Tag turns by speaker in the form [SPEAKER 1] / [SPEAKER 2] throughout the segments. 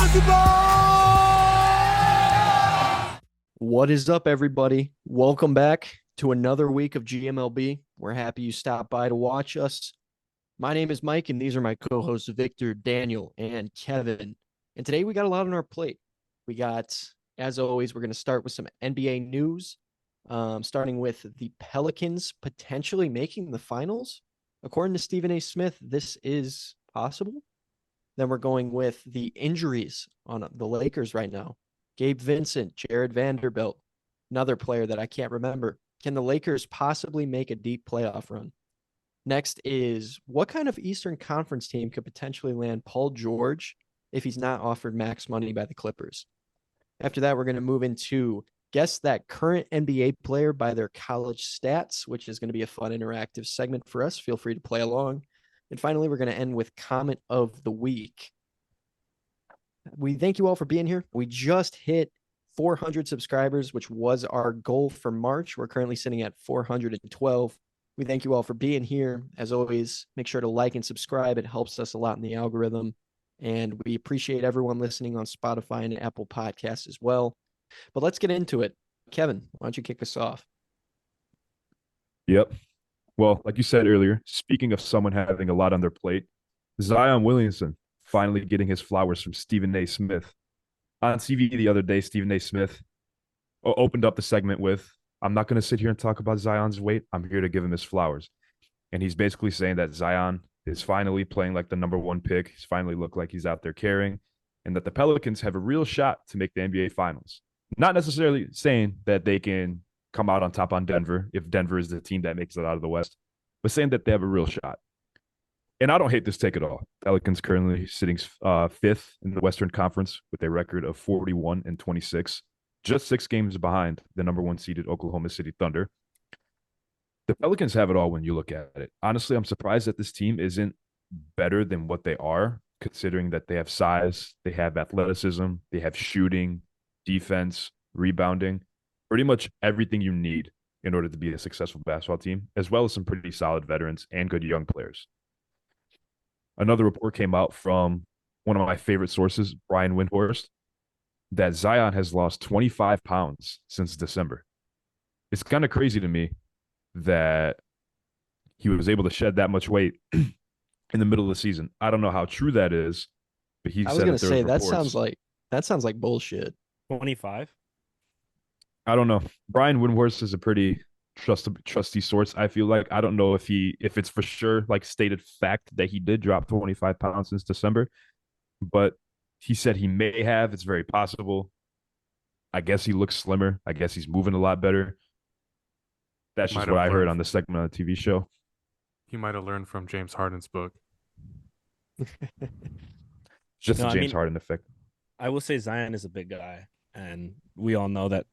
[SPEAKER 1] basketball!
[SPEAKER 2] What is up, everybody? Welcome back to another week of GMLB. We're happy you stopped by to watch us. My name is Mike, and these are my co-hosts, Victor, Daniel, and Kevin. And today we got a lot on our plate. We got, as always, we're going to start with some NBA news, starting with the Pelicans potentially making the finals. According to Stephen A. Smith, this is possible. Then we're going with the injuries on the Lakers right now. Gabe Vincent, Jared Vanderbilt, another player that I can't remember. Can the Lakers possibly make a deep playoff run? Next is what kind of Eastern Conference team could potentially land Paul George if he's not offered max money by the Clippers? After that, we're going to move into guess that current NBA player by their college stats, which is going to be a fun interactive segment for us. Feel free to play along. And finally, we're going to end with comment of the week. We thank you all for being here. We just hit 400 subscribers, which was our goal for March. We're currently sitting at 412. We thank you all for being here. As always, make sure to like and subscribe. It helps us a lot in the algorithm. And we appreciate everyone listening on Spotify and Apple Podcasts as well. But let's get into it. Kevin, why don't you kick us off?
[SPEAKER 3] Yep. Well, like you said earlier, speaking of someone having a lot on their plate, Zion Williamson finally getting his flowers from Stephen A. Smith. On TV the other day, Stephen A. Smith opened up the segment with, I'm not going to sit here and talk about Zion's weight. I'm here to give him his flowers. And he's basically saying that Zion is finally playing like the number one pick. He's finally looked like he's out there carrying, and that the Pelicans have a real shot to make the NBA Finals. Not necessarily saying that they can come out on top on Denver if Denver is the team that makes it out of the West, but saying that they have a real shot. And I don't hate this take at all. Pelicans currently sitting fifth in the Western Conference with a record of 41-26, just 6 games behind the number one seeded Oklahoma City Thunder. The Pelicans have it all when you look at it. Honestly, I'm surprised that this team isn't better than what they are, considering that they have size, they have athleticism, they have shooting, defense, rebounding, pretty much everything you need in order to be a successful basketball team, as well as some pretty solid veterans and good young players. Another report came out from one of my favorite sources, Brian Windhorst, that Zion has lost 25 pounds since December. It's kind of crazy to me that he was able to shed that much weight in the middle of the season. I don't know how true that is, but he
[SPEAKER 2] I was
[SPEAKER 3] said
[SPEAKER 2] going to say
[SPEAKER 3] that
[SPEAKER 2] that sounds like bullshit.
[SPEAKER 1] 25?
[SPEAKER 3] I don't know. Brian Windhorst is a pretty trusty source. I feel like I don't know if it's for sure like stated fact that he did drop 25 pounds since December, but he said he may have. It's very possible. I guess he looks slimmer. I guess he's moving a lot better. That's just what I heard on the segment on the TV show.
[SPEAKER 4] He might have learned from James Harden's book.
[SPEAKER 3] Just the James Harden effect.
[SPEAKER 1] I will say Zion is a big guy, and we all know that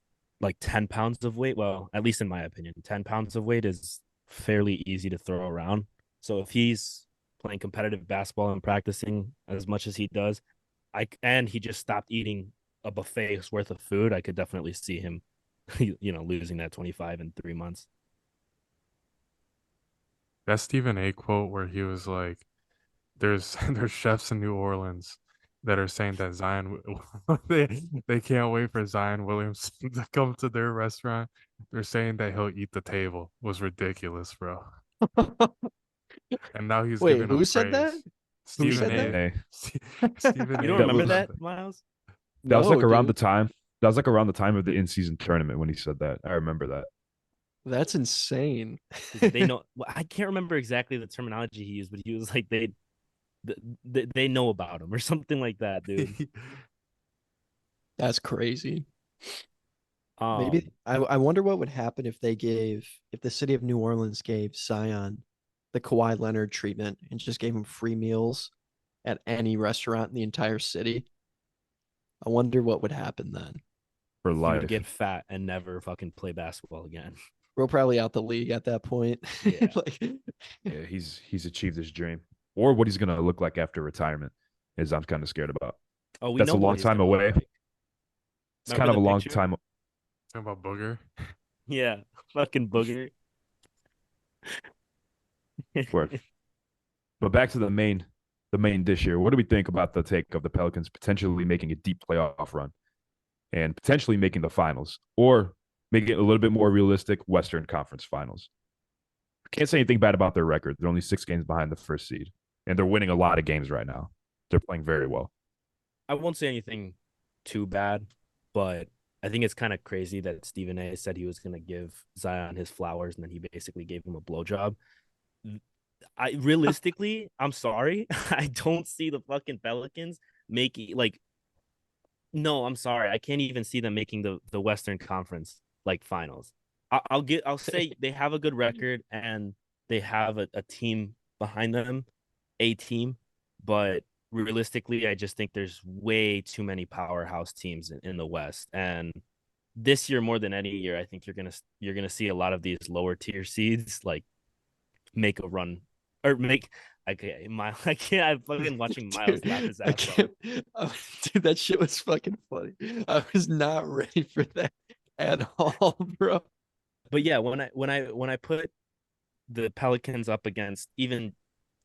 [SPEAKER 1] like 10 pounds of weight, well, at least in my opinion, 10 pounds of weight is fairly easy to throw around. So if he's playing competitive basketball and practicing as much as he does, and he just stopped eating a buffet's worth of food, I could definitely see him, losing that 25 in 3 months.
[SPEAKER 4] That Stephen A. quote where he was like, there's chefs in New Orleans that are saying that Zion they can't wait for Zion Williamson to come to their restaurant. They're saying that he'll eat the table. Was ridiculous, bro. And now he's giving
[SPEAKER 2] who
[SPEAKER 4] him
[SPEAKER 2] said
[SPEAKER 4] praise.
[SPEAKER 2] that?
[SPEAKER 4] Stephen
[SPEAKER 2] A.
[SPEAKER 4] Stephen
[SPEAKER 1] You
[SPEAKER 4] A.
[SPEAKER 1] don't remember that, Miles?
[SPEAKER 3] That was like around
[SPEAKER 2] dude.
[SPEAKER 3] the time. That was like around the time of the in-season tournament when he said that. I remember that.
[SPEAKER 2] That's insane.
[SPEAKER 1] They know. I can't remember exactly the terminology he used, but he was like they know about him or something like that, dude.
[SPEAKER 2] That's crazy. Maybe I wonder what would happen if the city of New Orleans gave Zion the Kawhi Leonard treatment and just gave him free meals at any restaurant in the entire city. I wonder what would happen then.
[SPEAKER 3] For
[SPEAKER 1] He
[SPEAKER 3] life.
[SPEAKER 1] would get fat and never fucking play basketball again.
[SPEAKER 2] We're probably out the league at that point.
[SPEAKER 1] Yeah.
[SPEAKER 3] Yeah, he's achieved his dream. Or what he's gonna look like after retirement is I'm kind of scared about.
[SPEAKER 1] Oh, we
[SPEAKER 3] That's
[SPEAKER 1] know
[SPEAKER 3] a
[SPEAKER 1] what
[SPEAKER 3] long
[SPEAKER 1] he's
[SPEAKER 3] time
[SPEAKER 1] gonna look
[SPEAKER 3] away.
[SPEAKER 1] like.
[SPEAKER 3] It's
[SPEAKER 1] Remember
[SPEAKER 3] kind of a
[SPEAKER 1] the
[SPEAKER 3] long
[SPEAKER 1] picture?
[SPEAKER 3] time.
[SPEAKER 4] Talking about Booger.
[SPEAKER 1] Yeah, fucking booger.
[SPEAKER 3] Word. But back to the main the main dish here. What do we think about the take of the Pelicans potentially making a deep playoff run and potentially making the finals, or making it a little bit more realistic, Western Conference Finals? Can't say anything bad about their record. They're only 6 games behind the first seed, and they're winning a lot of games right now. They're playing very well.
[SPEAKER 1] I won't say anything too bad, but I think it's kind of crazy that Stephen A said he was going to give Zion his flowers, and then he basically gave him a blowjob. I realistically, I'm sorry, I don't see the fucking Pelicans making like. No, I'm sorry, I can't even see them making the Western Conference like finals. I'll say they have a good record and they have a team behind them, a team, but realistically, I just think there's way too many powerhouse teams in the West. And this year, more than any year, I think you're gonna see a lot of these lower tier seeds like make a run or make. Okay, I can't. I'm fucking watching Miles laugh his
[SPEAKER 2] I
[SPEAKER 1] ass off.
[SPEAKER 2] can't. Dude, that shit was fucking funny. I was not ready for that at all, bro.
[SPEAKER 1] But yeah, when I put the Pelicans up against even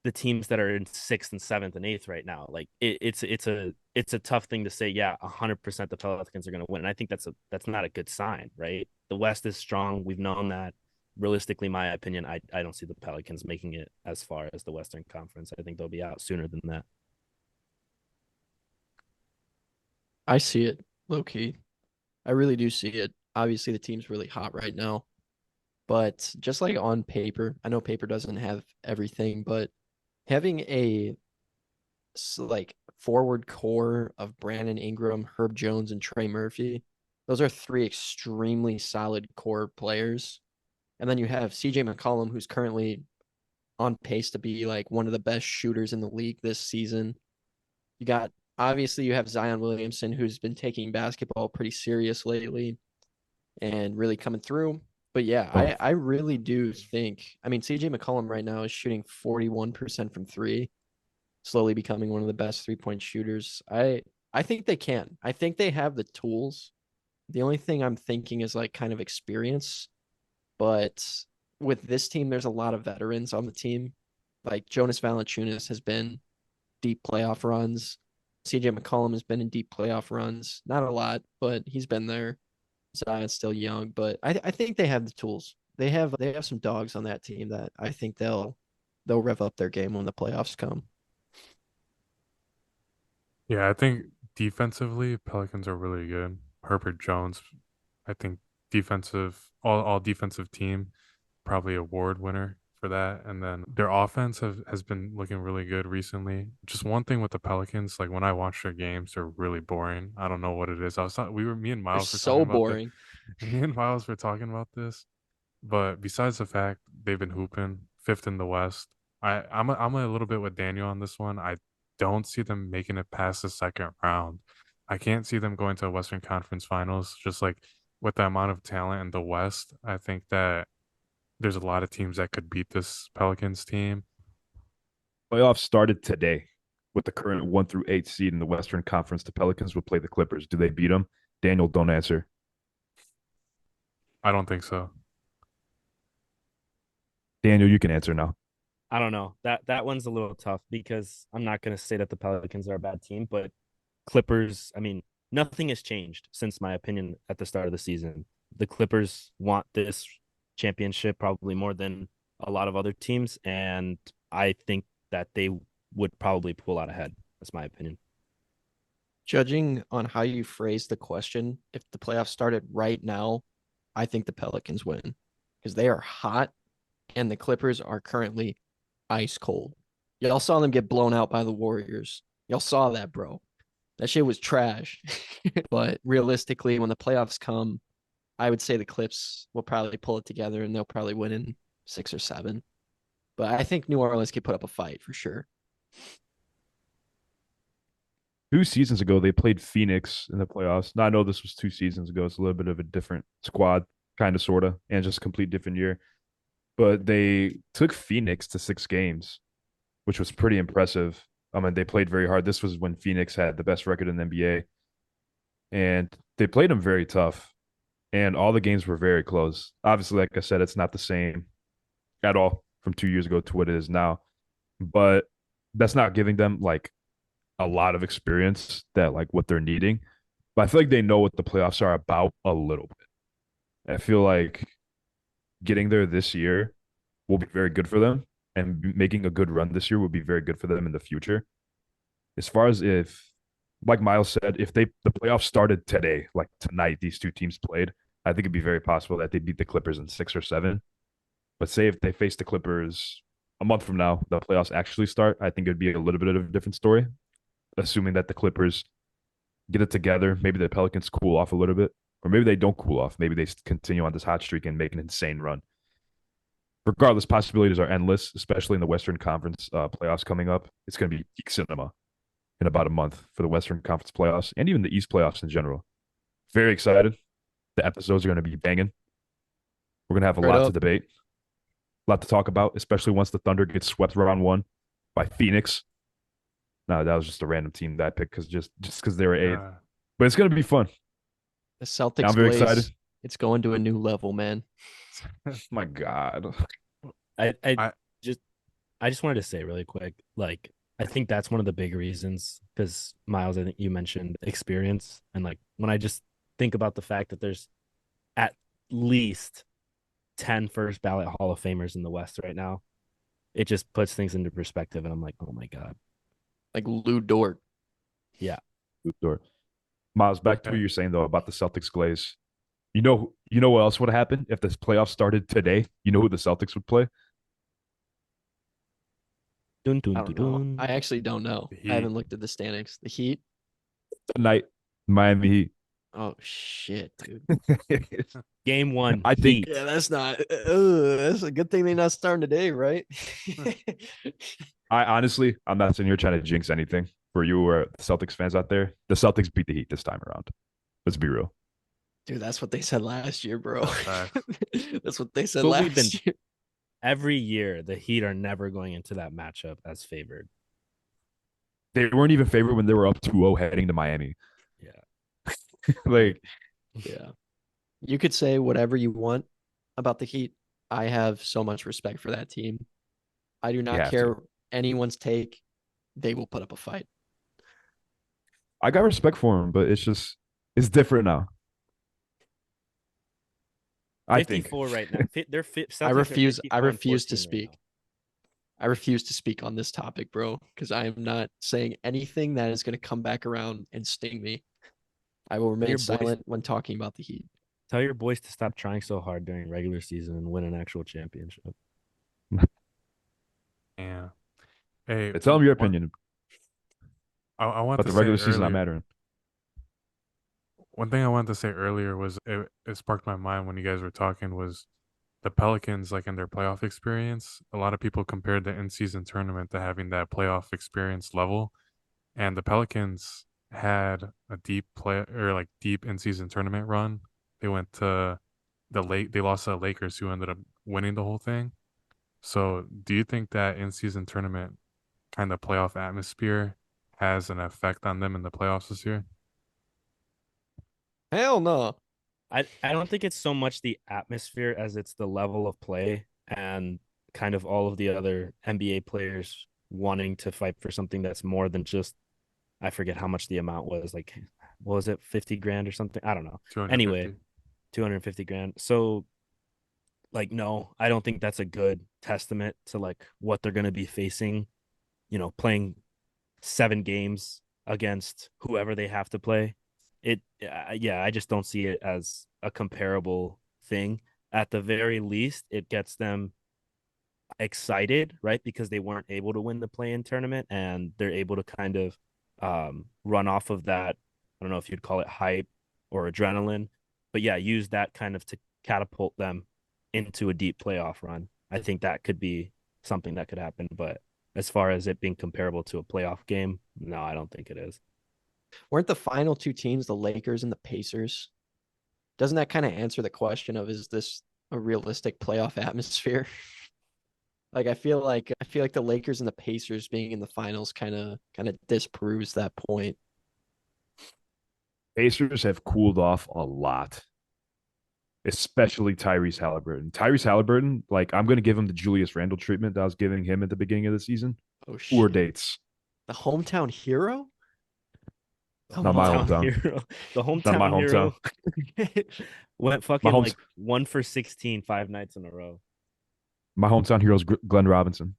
[SPEAKER 1] the teams that are in sixth and seventh and eighth right now, like it's a tough thing to say. Yeah, 100% the Pelicans are going to win, and I think that's not a good sign, right? The West is strong. We've known that. Realistically, my opinion, I don't see the Pelicans making it as far as the Western Conference. I think they'll be out sooner than that.
[SPEAKER 2] I see it, low key. I really do see it. Obviously, the team's really hot right now, but just like on paper, I know paper doesn't have everything, but having a like forward core of Brandon Ingram, Herb Jones, and Trey Murphy, those are three extremely solid core players. And then you have CJ McCollum, who's currently on pace to be like one of the best shooters in the league this season. You got obviously you have Zion Williamson, who's been taking basketball pretty serious lately and really coming through. But yeah,
[SPEAKER 3] Oh,
[SPEAKER 2] I really do think, I mean, CJ McCollum right now is shooting 41% from three, slowly becoming one of the best 3-point shooters. I think they can. I think they have the tools. The only thing I'm thinking is like kind of experience. But with this team, there's a lot of veterans on the team. Like Jonas Valanciunas has been deep playoff runs. CJ McCollum has been in deep playoff runs. Not a lot, but he's been there. Zion's still young, but I think they have the tools. They have some dogs on that team that I think they'll rev up their game when the playoffs come.
[SPEAKER 4] Yeah, I think defensively, Pelicans are really good. Herbert Jones, I think all defensive team, probably award winner for that. And then their offense has been looking really good recently. Just one thing with the Pelicans, like when I watch their games, they're really boring. I don't know what it is. Me and
[SPEAKER 2] They're
[SPEAKER 4] Miles were talking
[SPEAKER 2] so
[SPEAKER 4] about
[SPEAKER 2] boring.
[SPEAKER 4] me and Miles were talking about this. But besides the fact they've been hooping fifth in the West, I'm a little bit with Daniel on this one. I don't see them making it past the second round. I can't see them going to a Western Conference Finals. Just like with the amount of talent in the West, I think that there's a lot of teams that could beat this Pelicans team.
[SPEAKER 3] playoffs started today with the current 1 through 8 seed in the Western Conference. The Pelicans will play the Clippers. Do they beat them? Daniel, don't answer.
[SPEAKER 4] I don't think so.
[SPEAKER 3] Daniel, you can answer now.
[SPEAKER 1] I don't know. That one's a little tough because I'm not going to say that the Pelicans are a bad team, but Clippers, I mean, nothing has changed since my opinion at the start of the season. The Clippers want this championship probably more than a lot of other teams, and I think that they would probably pull out ahead. That's my opinion.
[SPEAKER 2] Judging on how you phrase the question, if the playoffs started right now, I think the Pelicans win because they are hot and the Clippers are currently ice cold. Y'all saw them get blown out by the Warriors. Y'all saw that, bro. That shit was trash. But realistically, when the playoffs come, I would say the Clips will probably pull it together and they'll probably win in 6 or 7. But I think New Orleans could put up a fight for sure.
[SPEAKER 3] 2 seasons ago, they played Phoenix in the playoffs. Now, I know this was 2 seasons ago. It's a little bit of a different squad, kind of, sort of, and just a complete different year. But they took Phoenix to 6 games, which was pretty impressive. I mean, they played very hard. This was when Phoenix had the best record in the NBA, and they played them very tough. And all the games were very close. Obviously, like I said, it's not the same at all from 2 years ago to what it is now. But that's not giving them like a lot of experience that like what they're needing. But I feel like they know what the playoffs are about a little bit. I feel like getting there this year will be very good for them, and making a good run this year will be very good for them in the future. As far as if, like Miles said, if the playoffs started today, like tonight, these two teams played, I think it'd be very possible that they beat the Clippers in 6 or 7. But say if they face the Clippers a month from now, the playoffs actually start, I think it'd be a little bit of a different story, assuming that the Clippers get it together. Maybe the Pelicans cool off a little bit, or maybe they don't cool off. Maybe they continue on this hot streak and make an insane run. Regardless, possibilities are endless, especially in the Western Conference playoffs coming up. It's going to be peak cinema in about a month for the Western Conference playoffs and even the East playoffs in general. Very excited. The episodes are going to be banging. We're going to have a
[SPEAKER 2] Straight
[SPEAKER 3] lot to
[SPEAKER 2] up.
[SPEAKER 3] debate, a lot to talk about, especially once the Thunder gets swept round one by Phoenix. No, that was just a random team that I picked because just because they were eighth.
[SPEAKER 4] Yeah.
[SPEAKER 3] But it's going to be fun.
[SPEAKER 2] The
[SPEAKER 3] I'm
[SPEAKER 2] Celtics
[SPEAKER 3] very excited.
[SPEAKER 2] glaze. It's going to a new level, man.
[SPEAKER 3] My God.
[SPEAKER 1] I
[SPEAKER 4] I
[SPEAKER 1] just I just wanted to say really quick, like I think that's one of the big reasons because Miles, I think you mentioned experience, and like when I just think about the fact that there's at least 10 first ballot Hall of Famers in the West right now, it just puts things into perspective, and I'm like, oh my god,
[SPEAKER 2] Like Lou Dort.
[SPEAKER 1] yeah.
[SPEAKER 3] Miles, back to what
[SPEAKER 4] okay.
[SPEAKER 3] you're saying though about the Celtics glaze. You know what else would happen if this playoff started today? You know who the Celtics would play?
[SPEAKER 1] Dun dun
[SPEAKER 2] I
[SPEAKER 1] dun
[SPEAKER 2] don't know.
[SPEAKER 1] dun.
[SPEAKER 2] I actually don't know.
[SPEAKER 4] The
[SPEAKER 2] I
[SPEAKER 4] Heat.
[SPEAKER 2] haven't looked at the standings. The Heat.
[SPEAKER 3] Tonight, Miami
[SPEAKER 2] Oh shit, dude.
[SPEAKER 3] Heat.
[SPEAKER 1] Game one,
[SPEAKER 3] I think
[SPEAKER 1] Heat.
[SPEAKER 2] Yeah, that's not. That's a good thing they're not starting today, right?
[SPEAKER 3] I honestly, I'm not sitting here trying to jinx anything for you or Celtics fans out there. The Celtics beat the Heat this time around. Let's be real.
[SPEAKER 2] Dude, that's what they said last year, bro.
[SPEAKER 4] Facts.
[SPEAKER 2] That's what they said
[SPEAKER 1] So we've been
[SPEAKER 2] last year.
[SPEAKER 1] every year the Heat are never going into that matchup as favored.
[SPEAKER 3] They weren't even favored when they were up 2-0 heading to Miami.
[SPEAKER 1] Yeah.
[SPEAKER 3] Like,
[SPEAKER 2] Yeah. You could say whatever you want about the Heat. I have so much respect for that team. I do
[SPEAKER 3] you
[SPEAKER 2] not
[SPEAKER 3] have to.
[SPEAKER 2] care anyone's take. They will put up a fight.
[SPEAKER 3] I got respect for him, but it's different now. I think
[SPEAKER 1] 54 right now. They're
[SPEAKER 2] I
[SPEAKER 1] Celtics are
[SPEAKER 2] refuse. I
[SPEAKER 1] 54 and
[SPEAKER 2] refuse to
[SPEAKER 1] 14 right
[SPEAKER 2] speak.
[SPEAKER 1] now.
[SPEAKER 2] I refuse to speak on this topic, bro, because I am not saying anything that is going to come back around and sting me. I will remain
[SPEAKER 1] Your boys
[SPEAKER 2] silent when talking about the Heat.
[SPEAKER 1] Tell your boys to stop trying so hard during regular season and win an actual championship.
[SPEAKER 4] Yeah. Hey,
[SPEAKER 3] tell them your
[SPEAKER 4] one,
[SPEAKER 3] opinion
[SPEAKER 4] I want
[SPEAKER 3] about
[SPEAKER 4] to
[SPEAKER 3] the
[SPEAKER 4] say
[SPEAKER 3] regular season not
[SPEAKER 4] earlier.
[SPEAKER 3] mattering.
[SPEAKER 4] One thing I wanted to say earlier was it sparked my mind when you guys were talking was the Pelicans, like in their playoff experience. A lot of people compared the in-season tournament to having that playoff experience level, and the Pelicans had a deep play or like deep in-season tournament run. They went to they lost to the Lakers, who ended up winning the whole thing. So, do you think that in-season tournament kind of playoff atmosphere has an effect on them in the playoffs this year?
[SPEAKER 2] Hell no.
[SPEAKER 1] I don't think it's so much the atmosphere as it's the level of play and kind of all of the other NBA players wanting to fight for something that's more than just I forget how much the amount was, like what was it, 50 grand or something? I don't know. Anyway,
[SPEAKER 4] 250.
[SPEAKER 1] 250 grand. So like no, I don't think that's a good testament to like what they're going to be facing, playing 7 games against whoever they have to play. Yeah, I just don't see it as a comparable thing. At the very least, it gets them excited, right? Because they weren't able to win the play-in tournament, and they're able to kind of run off of that. I don't know if you'd call it hype or adrenaline, but yeah, use that kind of to catapult them into a deep playoff run. I think that could be something that could happen, but as far as it being comparable to a playoff game, no, I don't think it is.
[SPEAKER 2] Weren't the final two teams the Lakers and the Pacers? Doesn't that kind of answer the question of is this a realistic playoff atmosphere? Like I feel like the Lakers and the Pacers being in the finals kind of disproves that point.
[SPEAKER 3] Pacers have cooled off a lot, especially Tyrese Halliburton. Tyrese Halliburton, like I'm going to give him the Julius Randle treatment that I was giving him at the beginning of the season.
[SPEAKER 2] Oh
[SPEAKER 3] Tour
[SPEAKER 2] shit.
[SPEAKER 3] dates.
[SPEAKER 2] The hometown hero? Come
[SPEAKER 3] Not my
[SPEAKER 2] on.
[SPEAKER 1] Hometown
[SPEAKER 3] hometown.
[SPEAKER 1] hero. The
[SPEAKER 3] Not my
[SPEAKER 1] hometown
[SPEAKER 3] hometown.
[SPEAKER 1] hero went
[SPEAKER 3] My
[SPEAKER 1] fucking
[SPEAKER 3] home's
[SPEAKER 1] like 1 for 16 5 nights in a row.
[SPEAKER 3] my hometown hero is Glenn Robinson.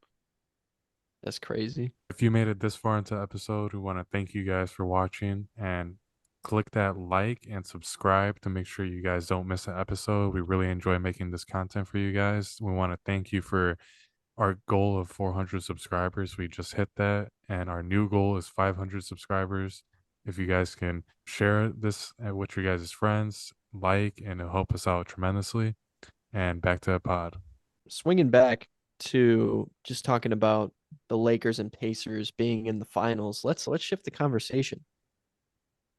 [SPEAKER 2] That's crazy.
[SPEAKER 4] If you made it this far into the episode, we want to thank you guys for watching and click that like and subscribe to make sure you guys don't miss an episode. We really enjoy making this content for you guys. We want to thank you for our goal of 400 subscribers. We just hit that, and our new goal is 500 subscribers. If you guys can share this with your guys' friends, like, and it'll help us out tremendously. And back to the pod.
[SPEAKER 2] Swinging back to just talking about the Lakers and Pacers being in the finals, let's shift the conversation.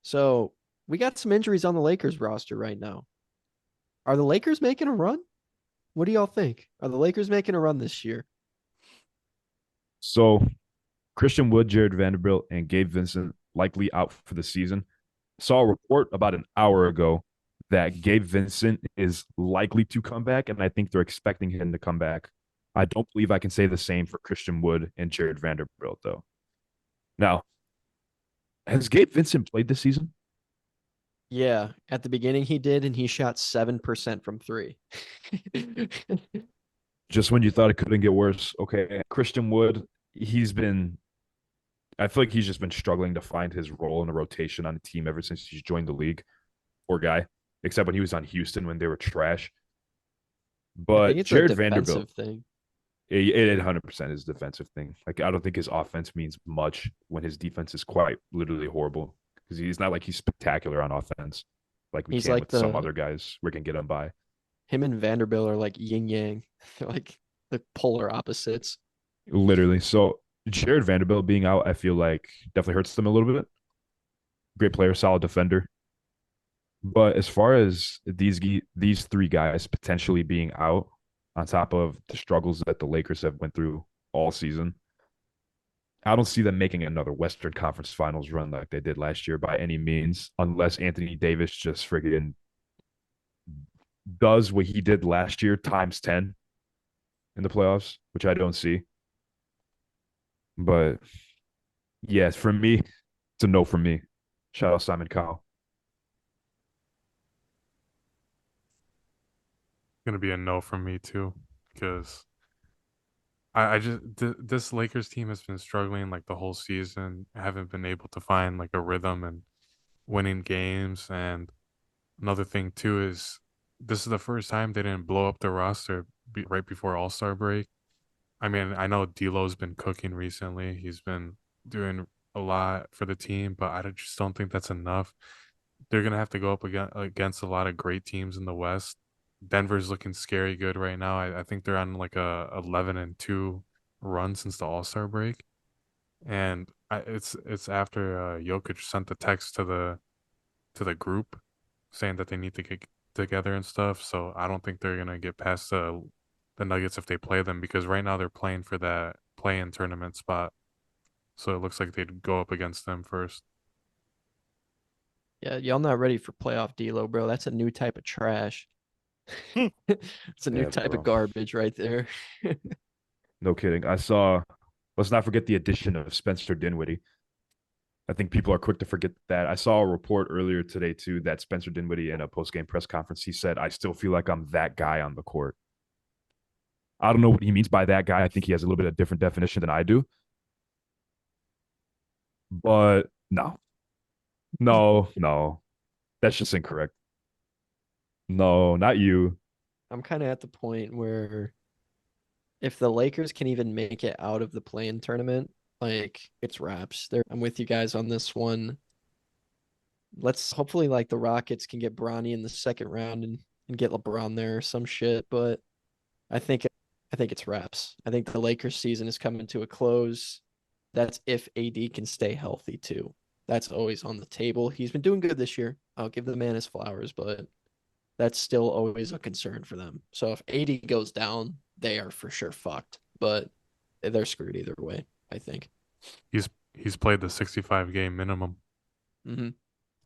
[SPEAKER 2] So we got some injuries on the Lakers roster right now. Are the Lakers making a run? What do y'all think? Are the Lakers making a run this year?
[SPEAKER 3] So Christian Wood, Jared Vanderbilt, and Gabe Vincent likely out for the season. Saw a report about an hour ago that Gabe Vincent is likely to come back, and I think they're expecting him to come back. I don't believe I can say the same for Christian Wood and Jared Vanderbilt, though. Now, has Gabe Vincent played this season?
[SPEAKER 2] Yeah, at the beginning he did, and he shot 7% from three.
[SPEAKER 3] Just when you thought it couldn't get worse. Okay. Christian Wood, I feel like he's just been struggling to find his role in the rotation on the team ever since he's joined the league. Poor guy, except when he was on Houston when they were trash.
[SPEAKER 2] I think
[SPEAKER 3] But
[SPEAKER 2] it's a
[SPEAKER 3] Jared Vanderbilt,
[SPEAKER 2] defensive thing.
[SPEAKER 3] it 100% is a defensive thing. Like, I don't think his offense means much when his defense is quite literally horrible because he's not like he's spectacular on offense like we
[SPEAKER 2] He's
[SPEAKER 3] can
[SPEAKER 2] like
[SPEAKER 3] with some
[SPEAKER 2] the
[SPEAKER 3] other guys we can get him by.
[SPEAKER 2] him and Vanderbilt are like yin yang. They're like the polar opposites.
[SPEAKER 3] Literally. So Jared Vanderbilt being out, I feel like definitely hurts them a little bit. Great player, solid defender. But as far as these three guys potentially being out, on top of the struggles that the Lakers have went through all season, I don't see them making another Western Conference Finals run like they did last year by any means, unless Anthony Davis just friggin' does what he did last year times 10 in the playoffs, which I don't see. But yes, for me, it's a no for me. Shout out Simon Cowell.
[SPEAKER 4] Gonna be a no from me too, because I just this Lakers team has been struggling like the whole season. Haven't been able to find like a rhythm and winning games. And another thing too is this is the first time they didn't blow up the roster right before All Star break. I mean, I know D'Lo's been cooking recently. He's been doing a lot for the team, but I just don't think that's enough. They're gonna have to go up against a lot of great teams in the West. Denver's looking scary good right now. I think they're on like a 11-2 run since the All Star break, and it's after Jokic sent the text to the group saying that they need to get together and stuff. So I don't think they're gonna get past the Nuggets if they play them, because right now they're playing for that play-in tournament spot. So it looks like they'd go up against them first.
[SPEAKER 2] Yeah, y'all not ready for playoff D'Lo, bro. That's a new type of trash. It's a new
[SPEAKER 3] Yeah,
[SPEAKER 2] type of
[SPEAKER 3] bro.
[SPEAKER 2] garbage right there.
[SPEAKER 3] No kidding. Let's not forget the addition of Spencer Dinwiddie. I think people are quick to forget that. I saw a report earlier today, too, that Spencer Dinwiddie in a post-game press conference, he said, I still feel like I'm that guy on the court. I don't know what he means by that guy. I think he has a little bit of different definition than I do. But no, no. That's just incorrect. No, not you.
[SPEAKER 2] I'm kind of at the point where if the Lakers can even make it out of the play-in tournament, like it's wraps. I'm with you guys on this one. Let's hopefully like the Rockets can get Bronny in the second round and get LeBron there or some shit. But I think I think it's wraps. I think the Lakers season is coming to a close. That's if AD can stay healthy too. That's always on the table. He's been doing good this year. I'll give the man his flowers, but that's still always a concern for them. So if AD goes down, they are for sure fucked. But they're screwed either way, I think.
[SPEAKER 4] He's played the 65 game minimum.
[SPEAKER 2] Mm-hmm.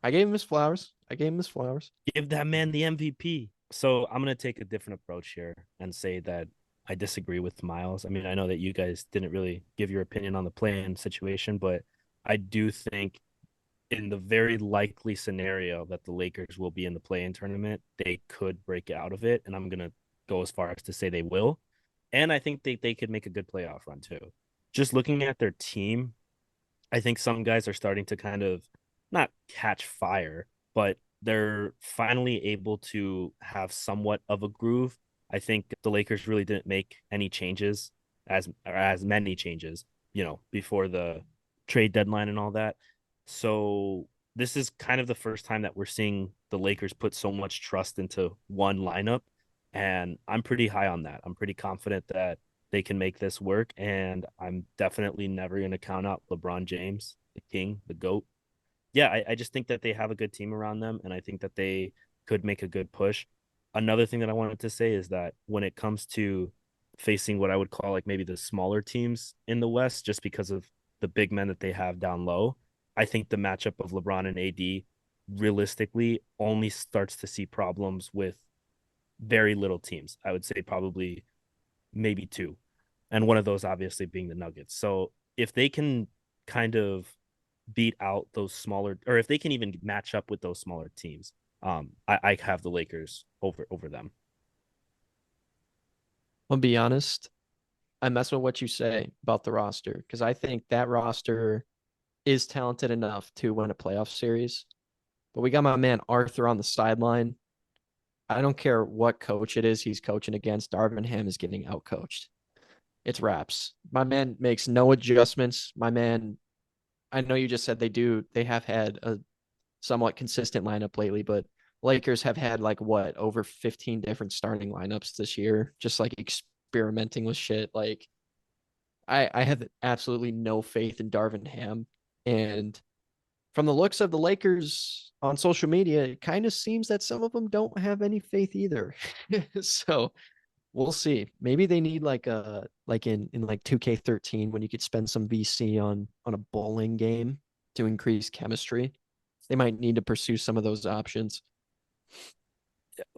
[SPEAKER 2] I gave him his flowers.
[SPEAKER 1] Give that man the MVP. So I'm gonna take a different approach here and say that I disagree with Miles. I mean, I know that you guys didn't really give your opinion on the play-in situation, but I do think in the very likely scenario that the Lakers will be in the play-in tournament, they could break out of it, and I'm gonna go as far as to say they will. And I think they could make a good playoff run too. Just looking at their team, I think some guys are starting to kind of not catch fire, but they're finally able to have somewhat of a groove. I think the Lakers really didn't make any changes as many changes, before the trade deadline and all that. So this is kind of the first time that we're seeing the Lakers put so much trust into one lineup, and I'm pretty high on that. I'm pretty confident that they can make this work. And I'm definitely never going to count out LeBron James, the king, the GOAT. Yeah, I just think that they have a good team around them, and I think that they could make a good push. Another thing that I wanted to say is that when it comes to facing what I would call like maybe the smaller teams in the West, just because of the big men that they have down low, I think the matchup of LeBron and AD realistically only starts to see problems with very little teams. I would say probably maybe two, and one of those obviously being the Nuggets. So if they can kind of beat out those smaller, or if they can even match up with those smaller teams, I have the Lakers over them.
[SPEAKER 2] I'll be honest. I mess with what you say about the roster because I think that roster is talented enough to win a playoff series. But we got my man Arthur on the sideline. I don't care what coach it is he's coaching against. Darvin Ham is getting outcoached. It's wraps. My man makes no adjustments. My man, I know you just said they have had a somewhat consistent lineup lately, but Lakers have had like what, over 15 different starting lineups this year, just like experimenting with shit. Like I have absolutely no faith in Darvin Ham. And from the looks of the Lakers on social media, it kind of seems that some of them don't have any faith either. So we'll see. Maybe they need like in like 2K13 when you could spend some VC on a bowling game to increase chemistry. They might need to pursue some of those options.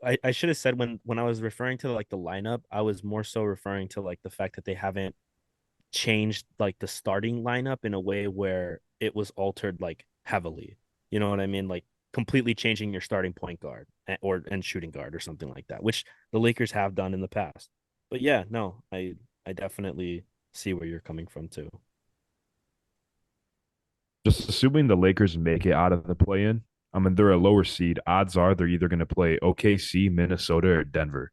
[SPEAKER 1] I should have said when I was referring to like the lineup, I was more so referring to like the fact that they haven't changed like the starting lineup in a way where it was altered like heavily. You know what I mean? Like completely changing your starting point guard and shooting guard or something like that, which the Lakers have done in the past. But yeah, no, I definitely see where you're coming from too.
[SPEAKER 3] Just assuming the Lakers make it out of the play-in, I mean, they're a lower seed. Odds are they're either going to play OKC, Minnesota, or Denver.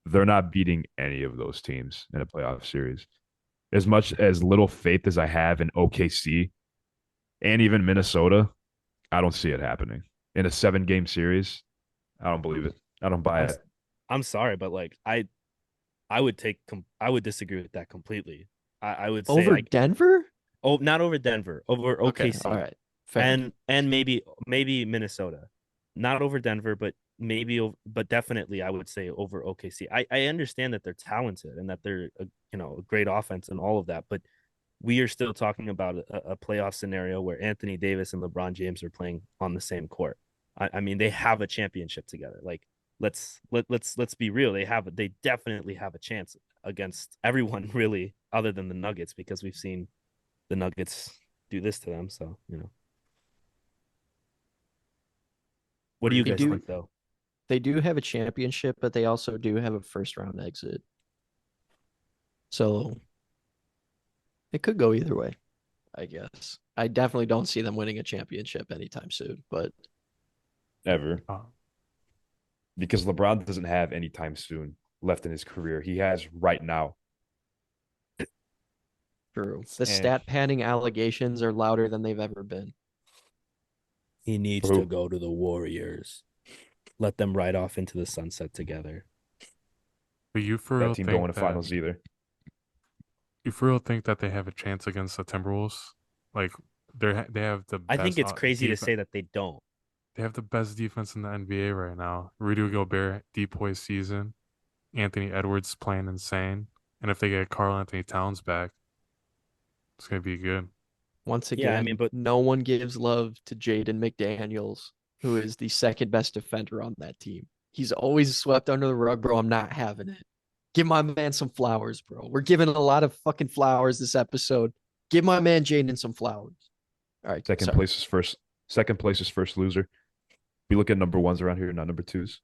[SPEAKER 3] They're not beating any of those teams in a playoff series. As much as little faith as I have in OKC and even Minnesota, I don't see it happening in a 7-game series. I don't believe it. I don't buy
[SPEAKER 1] I'm
[SPEAKER 3] it.
[SPEAKER 1] I'm sorry, but like I would disagree with that completely. I would say
[SPEAKER 2] Over
[SPEAKER 1] like,
[SPEAKER 2] Denver?
[SPEAKER 1] oh, not over Denver, over
[SPEAKER 2] Okay, all
[SPEAKER 1] OKC,
[SPEAKER 2] right. Fair.
[SPEAKER 1] and maybe Minnesota, not over Denver, but but definitely I would say over OKC. I understand that they're talented and that they're a great offense and all of that, but we are still talking about a playoff scenario where Anthony Davis and LeBron James are playing on the same court. I mean, they have a championship together. Like, let's be real. They definitely have a chance against everyone really, other than the Nuggets, because we've seen the Nuggets do this to them. So what
[SPEAKER 4] What
[SPEAKER 1] do
[SPEAKER 4] do you
[SPEAKER 1] you
[SPEAKER 2] They
[SPEAKER 1] guys
[SPEAKER 4] think?
[SPEAKER 2] do
[SPEAKER 1] think though?
[SPEAKER 2] they do have a championship, but they also do have a first round exit. So it could go either way, I guess. I definitely don't see them winning a championship anytime soon, but
[SPEAKER 3] Ever.
[SPEAKER 4] Uh,
[SPEAKER 3] Because LeBron doesn't have any time soon left in his career. He has right now.
[SPEAKER 2] true. The
[SPEAKER 3] And
[SPEAKER 2] stat padding allegations are louder than they've ever been.
[SPEAKER 1] He
[SPEAKER 3] for
[SPEAKER 1] needs to
[SPEAKER 3] who?
[SPEAKER 1] go to the Warriors. Let them ride off into the sunset together.
[SPEAKER 4] but you for
[SPEAKER 3] That
[SPEAKER 4] real
[SPEAKER 3] team don't win
[SPEAKER 4] think
[SPEAKER 3] the
[SPEAKER 4] that
[SPEAKER 3] finals either.
[SPEAKER 4] they have a chance against the Timberwolves? Like they have the
[SPEAKER 1] I think
[SPEAKER 4] best
[SPEAKER 1] it's crazy to
[SPEAKER 4] defense.
[SPEAKER 1] say that they don't.
[SPEAKER 4] They have the best defense in the NBA right now. Rudy Gobert, deep post season. Anthony Edwards playing insane. And if they get Karl Anthony Towns back, it's gonna be good.
[SPEAKER 2] Once
[SPEAKER 1] Yeah, I mean,
[SPEAKER 2] again,
[SPEAKER 1] but
[SPEAKER 2] no one gives love to Jaden McDaniels, who is the second best defender on that team. He's always swept under the rug, bro. I'm not having it. Give my man some flowers, bro. We're giving a lot of fucking flowers this episode. Give my man Jaden some flowers. All right,
[SPEAKER 3] Second
[SPEAKER 2] sorry.
[SPEAKER 3] place is first. Second place is first loser. We look at number ones around here, not number twos.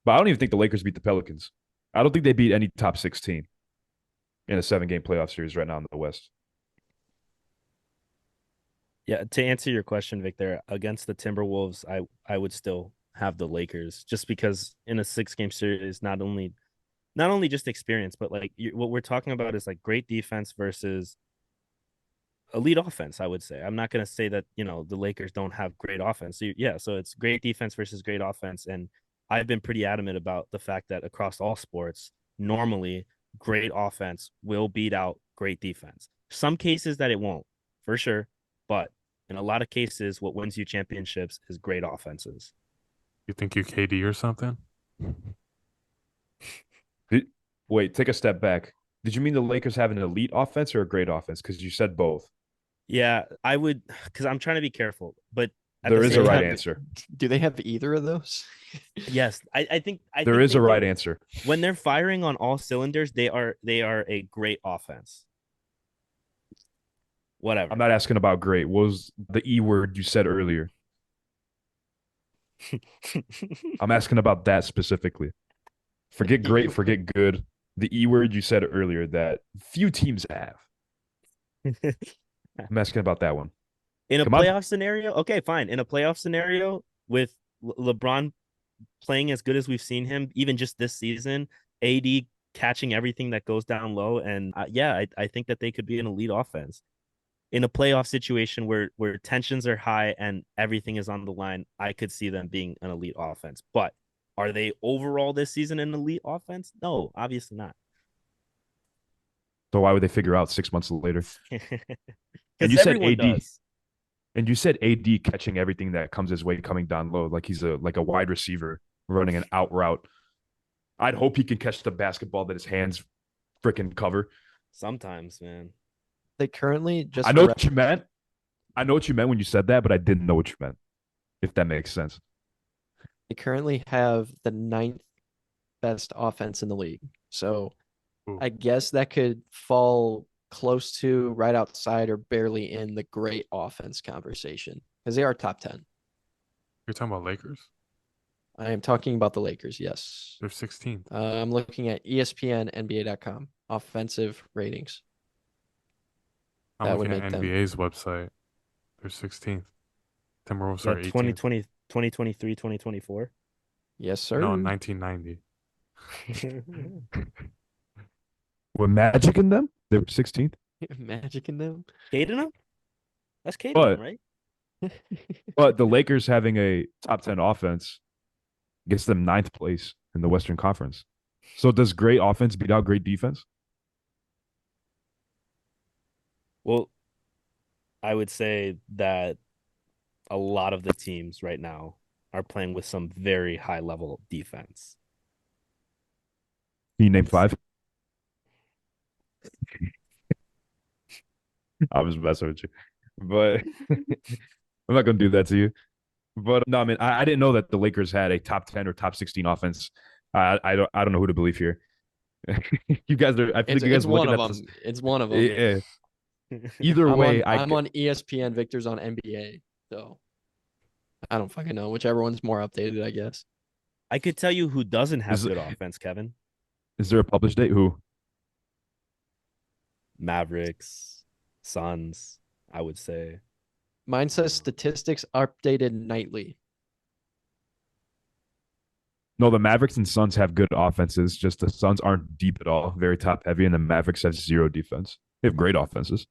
[SPEAKER 3] But I don't even think the Lakers beat the Pelicans. I don't think they beat any top 16 in a 7-game playoff series right now in the West.
[SPEAKER 1] Yeah, to answer your question, Victor, against the Timberwolves, I would still have the Lakers just because in a 6-game series, not only just experience, but like what we're talking about is like great defense versus elite offense. I would say I'm not going to say that the Lakers don't have great offense. So, yeah, so it's great defense versus great offense, and I've been pretty adamant about the fact that across all sports, normally great offense will beat out great defense. Some cases that it won't, for sure. But in a lot of cases, what wins you championships is great offenses.
[SPEAKER 4] You think you KD or something?
[SPEAKER 3] Wait, take a step back. Did you mean the Lakers have an elite offense or a great offense? Because you said both.
[SPEAKER 1] Yeah, I would, because I'm trying to be careful, but at
[SPEAKER 3] There
[SPEAKER 1] the
[SPEAKER 3] is a
[SPEAKER 1] same
[SPEAKER 3] right
[SPEAKER 1] time,
[SPEAKER 3] answer.
[SPEAKER 2] Do they have either of those?
[SPEAKER 1] yes, I
[SPEAKER 3] There
[SPEAKER 1] think
[SPEAKER 3] is
[SPEAKER 1] they
[SPEAKER 3] a right
[SPEAKER 1] do.
[SPEAKER 3] answer.
[SPEAKER 1] When they're firing on all cylinders, they are a great offense. Whatever.
[SPEAKER 3] I'm not asking about great. What was the E word you said earlier? I'm asking about that specifically. Forget great, forget good. The E word you said earlier that few teams have. I'm asking about that one.
[SPEAKER 1] In a
[SPEAKER 3] Come on.
[SPEAKER 1] playoff scenario, okay, fine. In a playoff scenario with LeBron playing as good as we've seen him, even just this season, AD catching everything that goes down low, and yeah, I think that they could be an elite offense. In a playoff situation where tensions are high and everything is on the line, I could see them being an elite offense. But are they overall this season an elite offense? No, obviously not.
[SPEAKER 3] So why would they figure out 6 months later? And
[SPEAKER 1] Because
[SPEAKER 3] you said
[SPEAKER 1] everyone
[SPEAKER 3] AD.
[SPEAKER 1] does.
[SPEAKER 3] And you said AD catching everything that comes his way coming down low, like he's a wide receiver running an out route. I'd hope he can catch the basketball that his hands freaking cover.
[SPEAKER 1] Sometimes, man.
[SPEAKER 2] They currently just
[SPEAKER 3] I know what you meant. I know what you meant when you said that, but I didn't know what you meant. If that makes sense.
[SPEAKER 2] they currently have the ninth best offense in the league. So
[SPEAKER 4] Ooh.
[SPEAKER 2] I guess that could fall close to right outside or barely in the great offense conversation because they are top 10.
[SPEAKER 4] You're talking about Lakers?
[SPEAKER 2] I am talking about the Lakers. Yes.
[SPEAKER 4] They're 16th.
[SPEAKER 2] I'm looking at ESPN, NBA.com offensive ratings.
[SPEAKER 4] I'm
[SPEAKER 2] That would
[SPEAKER 4] looking at
[SPEAKER 2] make them-
[SPEAKER 4] NBA's website. They're 16th. Timberwolves
[SPEAKER 1] Yeah,
[SPEAKER 4] are 18th.
[SPEAKER 1] 2020, 2023, 2024.
[SPEAKER 2] Yes, sir.
[SPEAKER 4] No, 1990.
[SPEAKER 3] With Magic in them, they were 16th.
[SPEAKER 2] Magic in them.
[SPEAKER 1] Caden? That's Caden,
[SPEAKER 3] But-
[SPEAKER 1] right?
[SPEAKER 3] But the Lakers having a top 10 offense gets them ninth place in the Western Conference. So does great offense beat out great defense?
[SPEAKER 1] Well, I would say that a lot of the teams right now are playing with some very high level defense.
[SPEAKER 3] Can you name 5? I was messing with you, but I'm not going to do that to you. But no, I mean, I didn't know that the Lakers had a top 10 or top 16 offense. I don't know who to believe here. You guys are. I feel like you guys
[SPEAKER 2] It's
[SPEAKER 3] are
[SPEAKER 2] one
[SPEAKER 3] looking
[SPEAKER 2] of
[SPEAKER 3] at
[SPEAKER 2] them. It's one of them.
[SPEAKER 3] this. Yeah. Either way,
[SPEAKER 2] I'm on ESPN. Victor's on NBA. So I don't fucking know. Whichever one's more updated, I guess.
[SPEAKER 1] I could tell you who doesn't have
[SPEAKER 3] Is it-
[SPEAKER 1] good offense, Kevin.
[SPEAKER 3] Is there a published date? Who?
[SPEAKER 1] Mavericks, Suns, I would say.
[SPEAKER 2] Mine says statistics updated nightly.
[SPEAKER 3] No, the Mavericks and Suns have good offenses. Just the Suns aren't deep at all, very top heavy, and the Mavericks have zero defense. They have great offenses.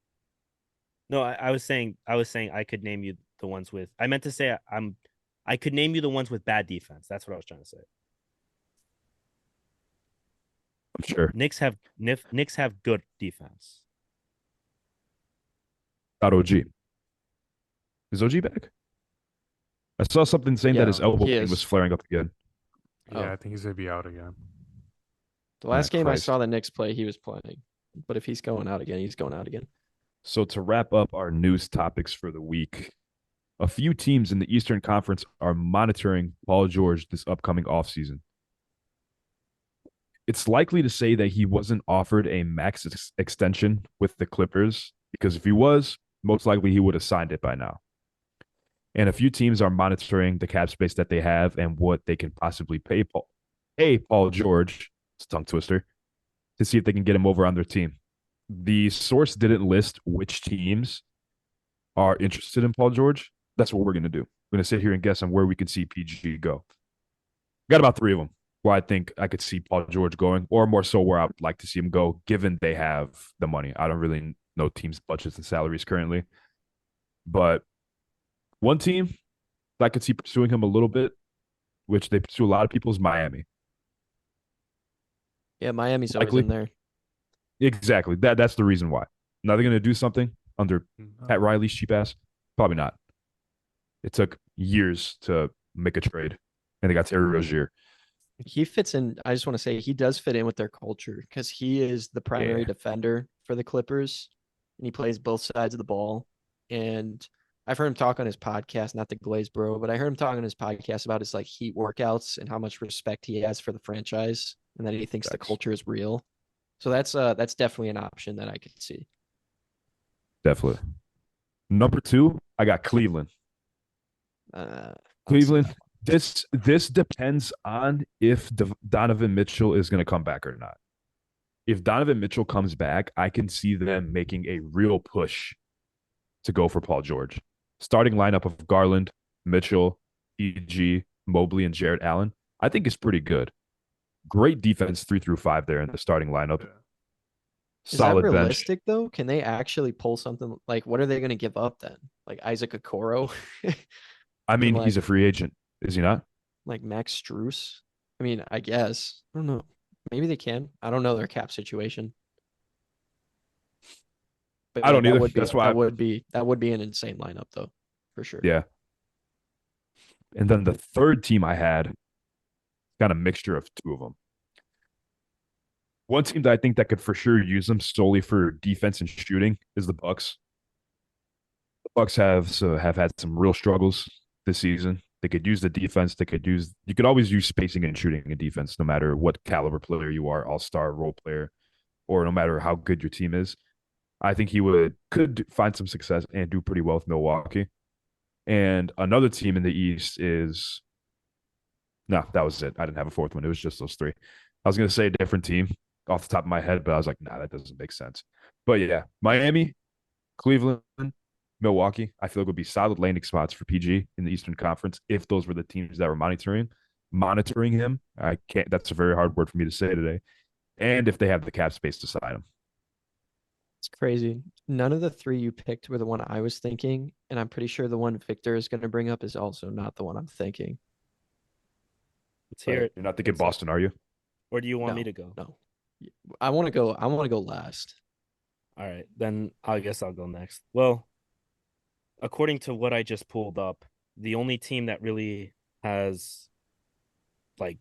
[SPEAKER 1] No, I was saying I could name you the ones with. I meant to say I could name you the ones with bad defense. That's what I was trying to say.
[SPEAKER 3] I'm sure.
[SPEAKER 1] Knicks have good defense.
[SPEAKER 3] Not OG. Is OG back? I saw something saying
[SPEAKER 2] Yeah,
[SPEAKER 3] that his elbow
[SPEAKER 2] he
[SPEAKER 3] pain
[SPEAKER 2] is.
[SPEAKER 3] was flaring up again.
[SPEAKER 4] Yeah,
[SPEAKER 2] Oh.
[SPEAKER 4] I think he's gonna be out again.
[SPEAKER 2] The last game
[SPEAKER 3] Christ.
[SPEAKER 2] I saw the Knicks play, he was playing. But if he's going out again, he's going out again.
[SPEAKER 3] So to wrap up our news topics for the week, a few teams in the Eastern Conference are monitoring Paul George this upcoming offseason. it's likely to say that he wasn't offered a max extension with the Clippers, because if he was, most likely he would have signed it by now. And a few teams are monitoring the cap space that they have and what they can possibly pay Paul George, it's a tongue twister, to see if they can get him over on their team. The source didn't list which teams are interested in Paul George. That's what we're going to do. We're going to sit here and guess on where we can see PG go. Got about 3 of them where I think I could see Paul George going, or more so where I would like to see him go, given they have the money. I don't really know teams' budgets and salaries currently. But one team that I could see pursuing him a little bit, which they pursue a lot of people, is Miami.
[SPEAKER 2] Yeah, Miami's always
[SPEAKER 3] Likely.
[SPEAKER 2] in there.
[SPEAKER 3] Exactly. That's the reason why. Now they're going to do something under Pat Riley's cheap ass? Probably not. It took years to make a trade, and they got Terry Rozier.
[SPEAKER 2] He fits in. I just want to say he does fit in with their culture because he is the primary defender for the Clippers, and he plays both sides of the ball. And I've heard him talk on his podcast, not the Glaze Bro, but I heard him talk on his podcast about his like heat workouts and how much respect he has for the franchise, and that he thinks the culture is real. So that's definitely an option that I could see.
[SPEAKER 3] Definitely. Number 2, I got Cleveland.
[SPEAKER 2] I'll
[SPEAKER 3] Cleveland.
[SPEAKER 2] see
[SPEAKER 3] This depends on if Donovan Mitchell is going to come back or not. If Donovan Mitchell comes back, I can see them making a real push to go for Paul George. Starting lineup of Garland, Mitchell, EG, Mobley, and Jarrett Allen, I think is pretty good. Great defense 3 through 5 there in the starting lineup.
[SPEAKER 2] Is
[SPEAKER 3] Solid
[SPEAKER 2] that
[SPEAKER 3] bench.
[SPEAKER 2] realistic though? Can they actually pull something like what are they going to give up then? Like Isaac Okoro?
[SPEAKER 3] I mean,
[SPEAKER 2] like-
[SPEAKER 3] he's a free agent, is he not?
[SPEAKER 2] Like Max Struess? I mean, I guess. I don't know. Maybe they can. I don't know their cap situation. But
[SPEAKER 3] I don't either.
[SPEAKER 2] That's why that would be an insane lineup though, for sure.
[SPEAKER 3] Yeah. And then the third team I had got a mixture of 2 of them. One team that I think that could for sure use them solely for defense and shooting is the Bucks. The Bucks have had some real struggles this season. They could use the defense. You could always use spacing and shooting in defense, no matter what caliber player you are, all-star role player, or no matter how good your team is. I think he could find some success and do pretty well with Milwaukee. And another team in the East is no, that was it. I didn't have a fourth one. It was just those 3. I was going to say a different team off the top of my head, but I was like, nah, that doesn't make sense. But yeah, Miami, Cleveland, Milwaukee, I feel like would be solid landing spots for PG in the Eastern Conference if those were the teams that were monitoring him. I can't. That's a very hard word for me to say today. And if they have the cap space to sign him.
[SPEAKER 2] It's crazy. None of the 3 you picked were the one I was thinking, and I'm pretty sure the one Victor is going to bring up is also not the one I'm thinking.
[SPEAKER 1] Let's hear it.
[SPEAKER 3] You're not thinking Boston, are you?
[SPEAKER 1] Or do you want
[SPEAKER 2] No,
[SPEAKER 1] me to go?
[SPEAKER 2] No. I want to go. I want to go last.
[SPEAKER 1] All right, then I guess I'll go next. Well, according to what I just pulled up, the only team that really has, like,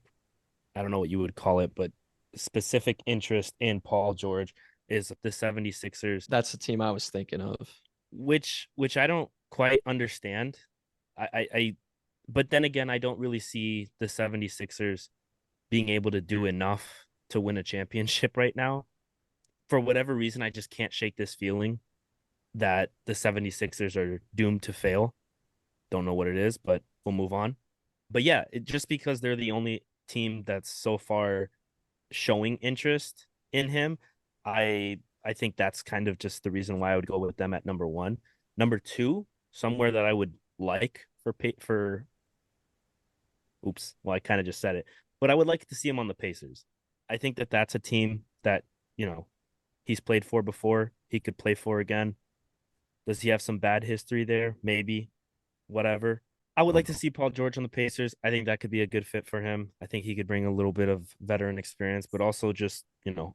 [SPEAKER 1] I don't know what you would call it, but specific interest in Paul George is the 76ers,
[SPEAKER 2] That's the team I was thinking of.
[SPEAKER 1] which I don't quite understand. But then again, I don't really see the 76ers being able to do enough to win a championship right now. For whatever reason, I just can't shake this feeling that the 76ers are doomed to fail. Don't know what it is, but we'll move on. But yeah, just because they're the only team that's so far showing interest in him, I think that's kind of just the reason why I would go with them at number 1. Number 2, somewhere that I would like for oops, well, I kind of just said it, but I would like to see him on the Pacers. I think that that's a team that, he's played for before. He could play for again. Does he have some bad history there? Maybe. Whatever. I would like to see Paul George on the Pacers. I think that could be a good fit for him. I think he could bring a little bit of veteran experience, but also just,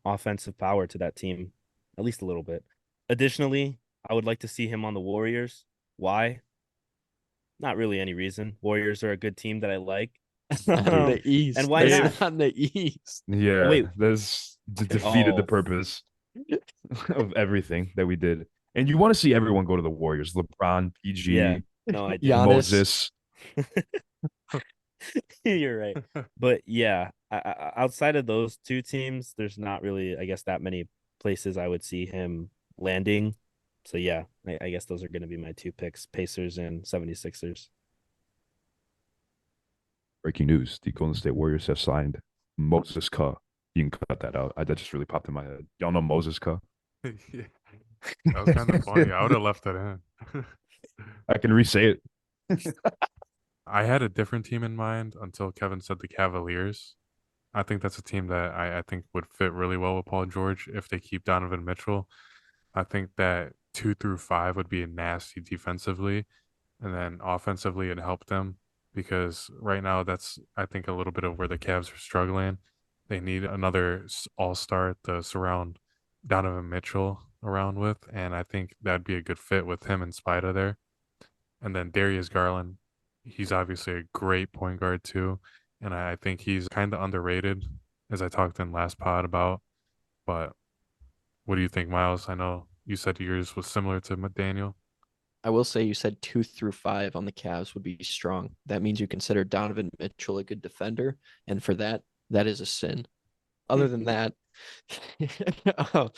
[SPEAKER 1] offensive power to that team, at least a little bit. Additionally, I would like to see him on the Warriors. Why? Not really any reason. Warriors are a good team that I like.
[SPEAKER 2] The East.
[SPEAKER 1] And why
[SPEAKER 2] That's
[SPEAKER 1] not?
[SPEAKER 2] in the East.
[SPEAKER 3] Yeah,
[SPEAKER 1] Wait.
[SPEAKER 3] that's defeated the purpose of everything that we did. And you want to see everyone go to the Warriors. LeBron, PG,
[SPEAKER 1] Yeah. No, I do.
[SPEAKER 2] Giannis.
[SPEAKER 3] Moses.
[SPEAKER 1] You're right. But yeah, outside of those two teams, there's not really, I guess, that many places I would see him landing. So yeah, I guess those are going to be my two picks, Pacers and 76ers.
[SPEAKER 3] Breaking news: the Golden State Warriors have signed Moses Ka. You can cut that out. That just really popped in my head. Y'all know Moses Ka?
[SPEAKER 4] Yeah. That was kind of funny. I would have left it in.
[SPEAKER 3] I can re-say it.
[SPEAKER 4] I had a different team in mind until Kevin said the Cavaliers. I think that's a team that I think would fit really well with Paul George if they keep Donovan Mitchell. I think that 2 through 5 would be nasty defensively, and then offensively it helped them because right now that's I think a little bit of where the Cavs are struggling. They need another all-star to surround Donovan Mitchell around with, and I think that'd be a good fit with him and Spida there. And then Darius Garland, he's obviously a great point guard too, and I think he's kind of underrated, as I talked in last pod about. But what do you think, Miles? I know you said yours was similar to Daniel.
[SPEAKER 2] I will say you said 2 through 5 on the Cavs would be strong. That means you consider Donovan Mitchell a good defender, and for that, that is a sin. Other than that, oh,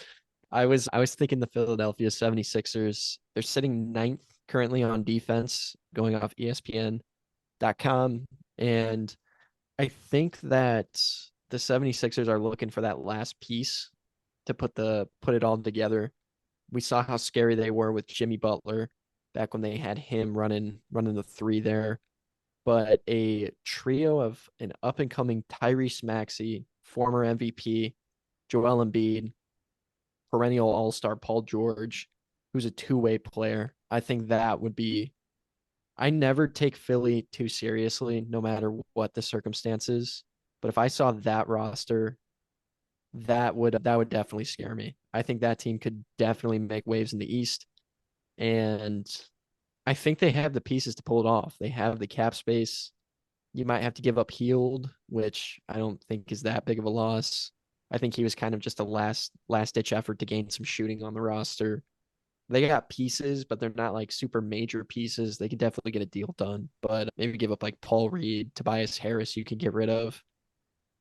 [SPEAKER 2] I was thinking the Philadelphia 76ers, they're sitting ninth currently on defense, going off ESPN.com. And I think that the 76ers are looking for that last piece to put it all together. We saw how scary they were with Jimmy Butler back when they had him running the three there. But a trio of an up and coming Tyrese Maxey, former MVP, Joel Embiid, perennial all-star Paul George, who's a two-way player. I think that would be I never take Philly too seriously, no matter what the circumstances. But if I saw that roster, that would definitely scare me. I think that team could definitely make waves in the East. And I think they have the pieces to pull it off. They have the cap space. You might have to give up Healed, which I don't think is that big of a loss. I think he was kind of just a last ditch effort to gain some shooting on the roster. They got pieces, but they're not like super major pieces. They could definitely get a deal done, but maybe give up like Paul Reed, Tobias Harris, you could get rid of,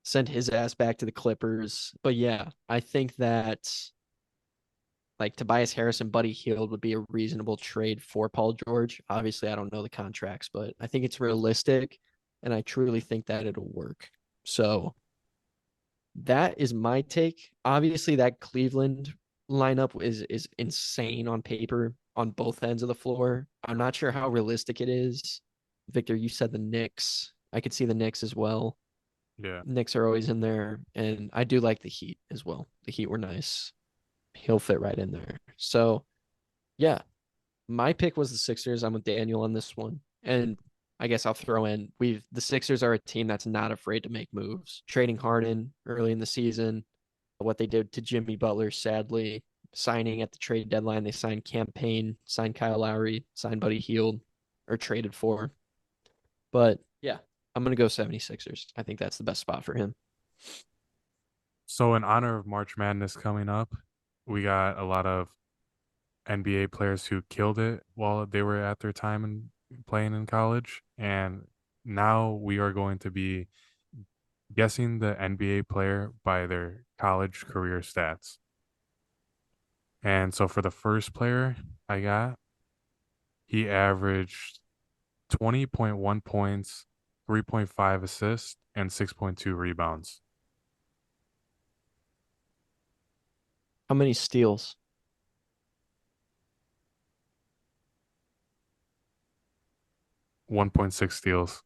[SPEAKER 2] send his ass back to the Clippers. But yeah, I think that like Tobias Harris and Buddy Hield would be a reasonable trade for Paul George. Obviously, I don't know the contracts, but I think it's realistic, and I truly think that it'll work. So that is my take. Obviously, that Cleveland lineup is insane on paper on both ends of the floor. I'm not sure how realistic it is. Victor, you said the Knicks. I could see the Knicks as well.
[SPEAKER 4] Yeah.
[SPEAKER 2] Knicks are always in there, and I do like the Heat as well. The Heat were nice. He'll fit right in there. So, yeah, my pick was the Sixers. I'm with Daniel on this one. And I guess I'll throw in the Sixers are a team that's not afraid to make moves. Trading Harden early in the season, what they did to Jimmy Butler, sadly, signing at the trade deadline, they signed Campaign, signed Kyle Lowry, signed Buddy Hield, or traded for. But yeah, I'm gonna go 76ers. I think that's the best spot for him.
[SPEAKER 4] So in honor of March Madness coming up, we got a lot of NBA players who killed it while they were at their time and playing in college. And now we are going to be guessing the NBA player by their college career stats. And so for the first player I got, he averaged 20.1 points, 3.5 assists, and 6.2 rebounds.
[SPEAKER 2] How many steals?
[SPEAKER 4] 1.6 steals.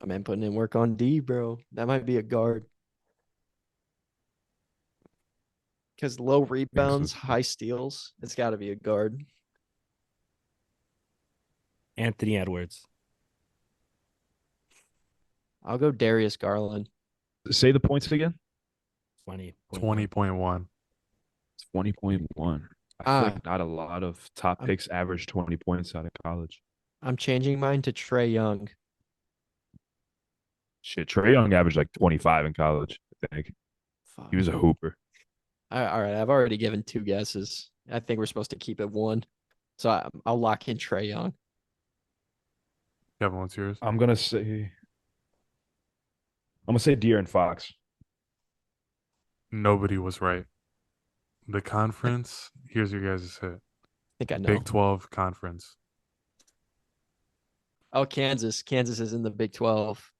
[SPEAKER 2] I mean, putting in work on D, bro. That might be a guard. Because low rebounds, high steals, it's got to be a guard.
[SPEAKER 1] Anthony Edwards.
[SPEAKER 2] I'll go Darius Garland.
[SPEAKER 3] Say the points again.
[SPEAKER 4] 20.1.
[SPEAKER 3] 20.1. I feel like not a lot of top picks average 20 points out of college.
[SPEAKER 2] I'm changing mine to Trae Young.
[SPEAKER 3] Shit, Trae Young averaged like 25 in college, I think.
[SPEAKER 2] Fuck.
[SPEAKER 3] He was a hooper.
[SPEAKER 2] All right, I've already given two guesses. I think we're supposed to keep it one. So I'll lock in Trae Young.
[SPEAKER 4] Kevin, what's yours?
[SPEAKER 3] I'm gonna say De'Aaron Fox.
[SPEAKER 4] Nobody was right. The conference, here's your guys' hit.
[SPEAKER 2] think I
[SPEAKER 4] Big
[SPEAKER 2] know.
[SPEAKER 4] 12 conference.
[SPEAKER 2] Oh, Kansas. Kansas is in the Big 12.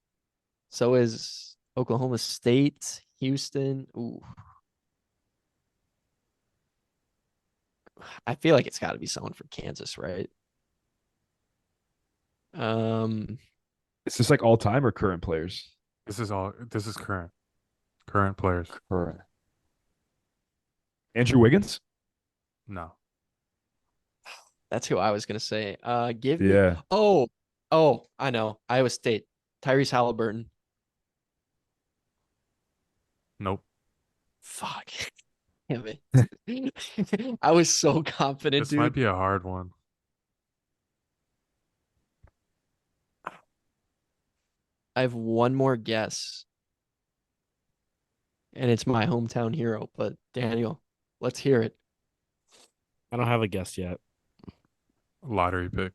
[SPEAKER 2] So is Oklahoma State, Houston. Ooh. I feel like it's got to be someone from Kansas, right? Um,
[SPEAKER 3] Is this like all time or current players?
[SPEAKER 4] This is current players.
[SPEAKER 3] Current. Andrew Wiggins?
[SPEAKER 4] No.
[SPEAKER 2] that's who I was gonna say. Give me.
[SPEAKER 3] Yeah.
[SPEAKER 2] Oh, I know. Iowa State. Tyrese Halliburton.
[SPEAKER 4] Nope.
[SPEAKER 2] Fuck. Damn it. I was so confident,
[SPEAKER 4] This might
[SPEAKER 2] dude.
[SPEAKER 4] be a hard one.
[SPEAKER 2] I have one more guess, and it's my hometown hero. But Daniel, let's hear it.
[SPEAKER 1] I don't have a guess yet.
[SPEAKER 4] Lottery pick.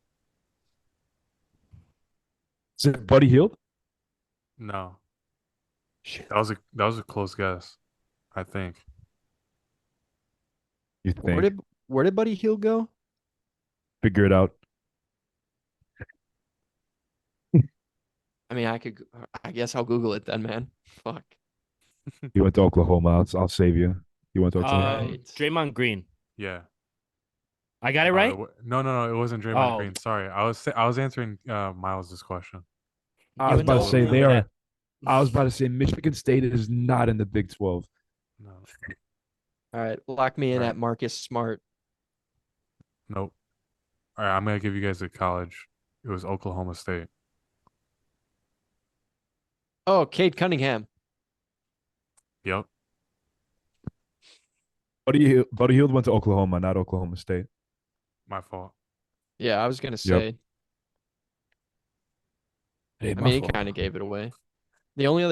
[SPEAKER 3] Is it Buddy Hield?
[SPEAKER 4] No.
[SPEAKER 3] Shit.
[SPEAKER 4] That was a close guess, I think.
[SPEAKER 3] You
[SPEAKER 2] Where
[SPEAKER 3] think?
[SPEAKER 2] did Buddy Hield go?
[SPEAKER 3] Figure it out.
[SPEAKER 2] I mean, I guess I'll Google it then, man. Fuck.
[SPEAKER 3] He went to Oklahoma. I'll save you. He went to Oklahoma.
[SPEAKER 2] Right.
[SPEAKER 1] Draymond Green.
[SPEAKER 4] Yeah.
[SPEAKER 1] I got it
[SPEAKER 4] No,
[SPEAKER 1] right.
[SPEAKER 4] no, it wasn't Draymond
[SPEAKER 1] Oh,
[SPEAKER 4] Green. Sorry. I was answering Miles's question.
[SPEAKER 3] I
[SPEAKER 1] you
[SPEAKER 3] was
[SPEAKER 1] went to
[SPEAKER 3] about to say they
[SPEAKER 1] Oklahoma.
[SPEAKER 3] are. I was about to say Michigan State is not in the Big 12.
[SPEAKER 4] No.
[SPEAKER 2] All right. Lock me in
[SPEAKER 4] Right.
[SPEAKER 2] at Marcus Smart.
[SPEAKER 4] Nope. All right, I'm gonna give you guys a college. It was Oklahoma State.
[SPEAKER 2] Oh, Cade Cunningham.
[SPEAKER 4] Yep.
[SPEAKER 3] Buddy Hield went to Oklahoma, not Oklahoma State.
[SPEAKER 4] My fault.
[SPEAKER 2] Yeah, I was gonna
[SPEAKER 3] Yep.
[SPEAKER 2] say.
[SPEAKER 3] Hey,
[SPEAKER 2] I
[SPEAKER 3] my
[SPEAKER 2] mean, he
[SPEAKER 3] fault.
[SPEAKER 2] kind of gave it away. The only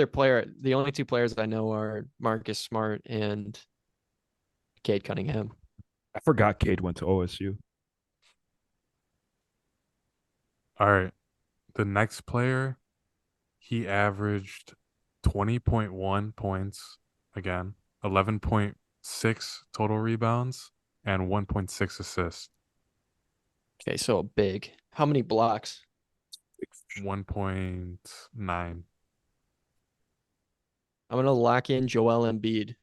[SPEAKER 2] two players I know are Marcus Smart and Cade Cunningham.
[SPEAKER 3] I forgot Cade went to OSU.
[SPEAKER 4] All right. The next player, he averaged 20.1 points again, 11.6 total rebounds, and 1.6 assists.
[SPEAKER 2] Okay, so big. How many blocks?
[SPEAKER 4] 1.9.
[SPEAKER 2] I'm gonna lock in Joel Embiid.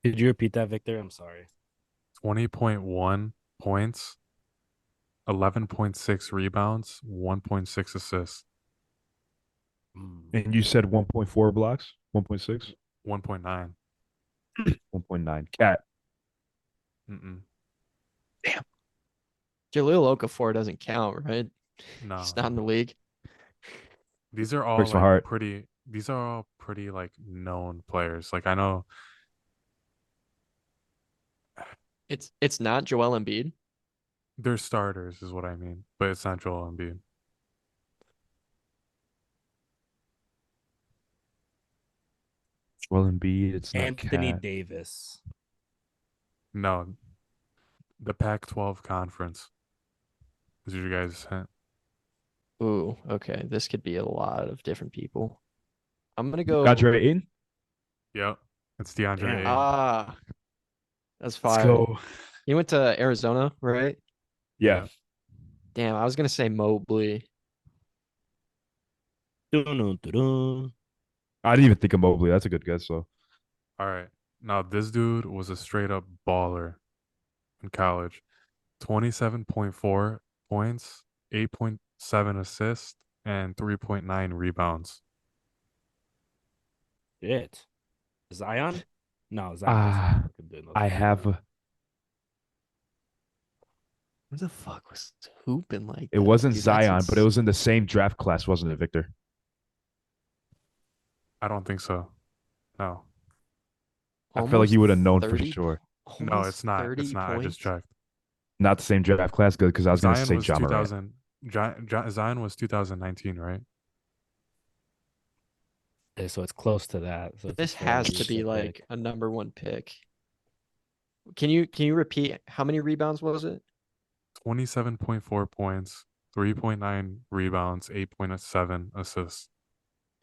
[SPEAKER 1] Did you repeat that, Victor? I'm sorry.
[SPEAKER 4] 20.1 points, 11.6 rebounds, 1.6 assists,
[SPEAKER 3] And you said 1.4 blocks? 1.6?
[SPEAKER 4] 1.9.
[SPEAKER 3] 1.9. Cat.
[SPEAKER 4] Mm-mm.
[SPEAKER 2] Jaleel Okafor doesn't count, right?
[SPEAKER 4] No.
[SPEAKER 2] He's not in the league.
[SPEAKER 4] These are all
[SPEAKER 3] Breaks my
[SPEAKER 4] like
[SPEAKER 3] heart.
[SPEAKER 4] pretty like known players. Like I know
[SPEAKER 2] It's not Joel Embiid.
[SPEAKER 4] they're starters is what I mean, but it's not Joel Embiid.
[SPEAKER 3] Joel Embiid. It's not
[SPEAKER 1] Anthony
[SPEAKER 3] Cat.
[SPEAKER 1] Davis.
[SPEAKER 4] No, the Pac-12 conference is your guys' hint.
[SPEAKER 2] Ooh, okay. This could be a lot of different people. I'm gonna go.
[SPEAKER 3] DeAndre Ayton.
[SPEAKER 4] Yep, it's DeAndre
[SPEAKER 1] Damn.
[SPEAKER 4] Ayton.
[SPEAKER 2] Ah, that's
[SPEAKER 3] Let's
[SPEAKER 2] fire.
[SPEAKER 3] go.
[SPEAKER 2] He went to Arizona, right?
[SPEAKER 3] Yeah.
[SPEAKER 2] Damn, I was gonna say Mobley.
[SPEAKER 1] Dun-dun-dun-dun.
[SPEAKER 3] I didn't even think of Mobley. That's a good guess, though.
[SPEAKER 4] All right, now this dude was a straight up baller in college. 27.4 points, 8.7 assists, and 3.9 rebounds.
[SPEAKER 1] Shit. Zion? No, Zion
[SPEAKER 3] Ah,
[SPEAKER 1] wasn't fucking doing those
[SPEAKER 3] I
[SPEAKER 1] things.
[SPEAKER 3] have.
[SPEAKER 2] Who the fuck was hooping like
[SPEAKER 3] It
[SPEAKER 2] that?
[SPEAKER 3] wasn't
[SPEAKER 2] Dude, that's
[SPEAKER 3] Zion, but it was in the same draft class, wasn't it, Victor?
[SPEAKER 4] I don't think so. No,
[SPEAKER 3] I feel like
[SPEAKER 2] almost
[SPEAKER 3] you would have known for
[SPEAKER 2] 30
[SPEAKER 3] sure.
[SPEAKER 4] no,
[SPEAKER 2] almost
[SPEAKER 4] it's not.
[SPEAKER 2] 30
[SPEAKER 4] It's not. I just
[SPEAKER 2] points.
[SPEAKER 4] checked.
[SPEAKER 3] Not the same draft class, good, because I was going to
[SPEAKER 4] Zion
[SPEAKER 3] say
[SPEAKER 4] was
[SPEAKER 3] John Morant.
[SPEAKER 4] 2000. Zion was 2019, right?
[SPEAKER 1] Okay, so it's close to that. So it's a
[SPEAKER 2] This
[SPEAKER 1] fairly
[SPEAKER 2] has to be
[SPEAKER 1] recent
[SPEAKER 2] like
[SPEAKER 1] pick.
[SPEAKER 2] a number one pick. Can you repeat how many rebounds was it?
[SPEAKER 4] 27.4 points, 3.9 rebounds, 8.7 assists.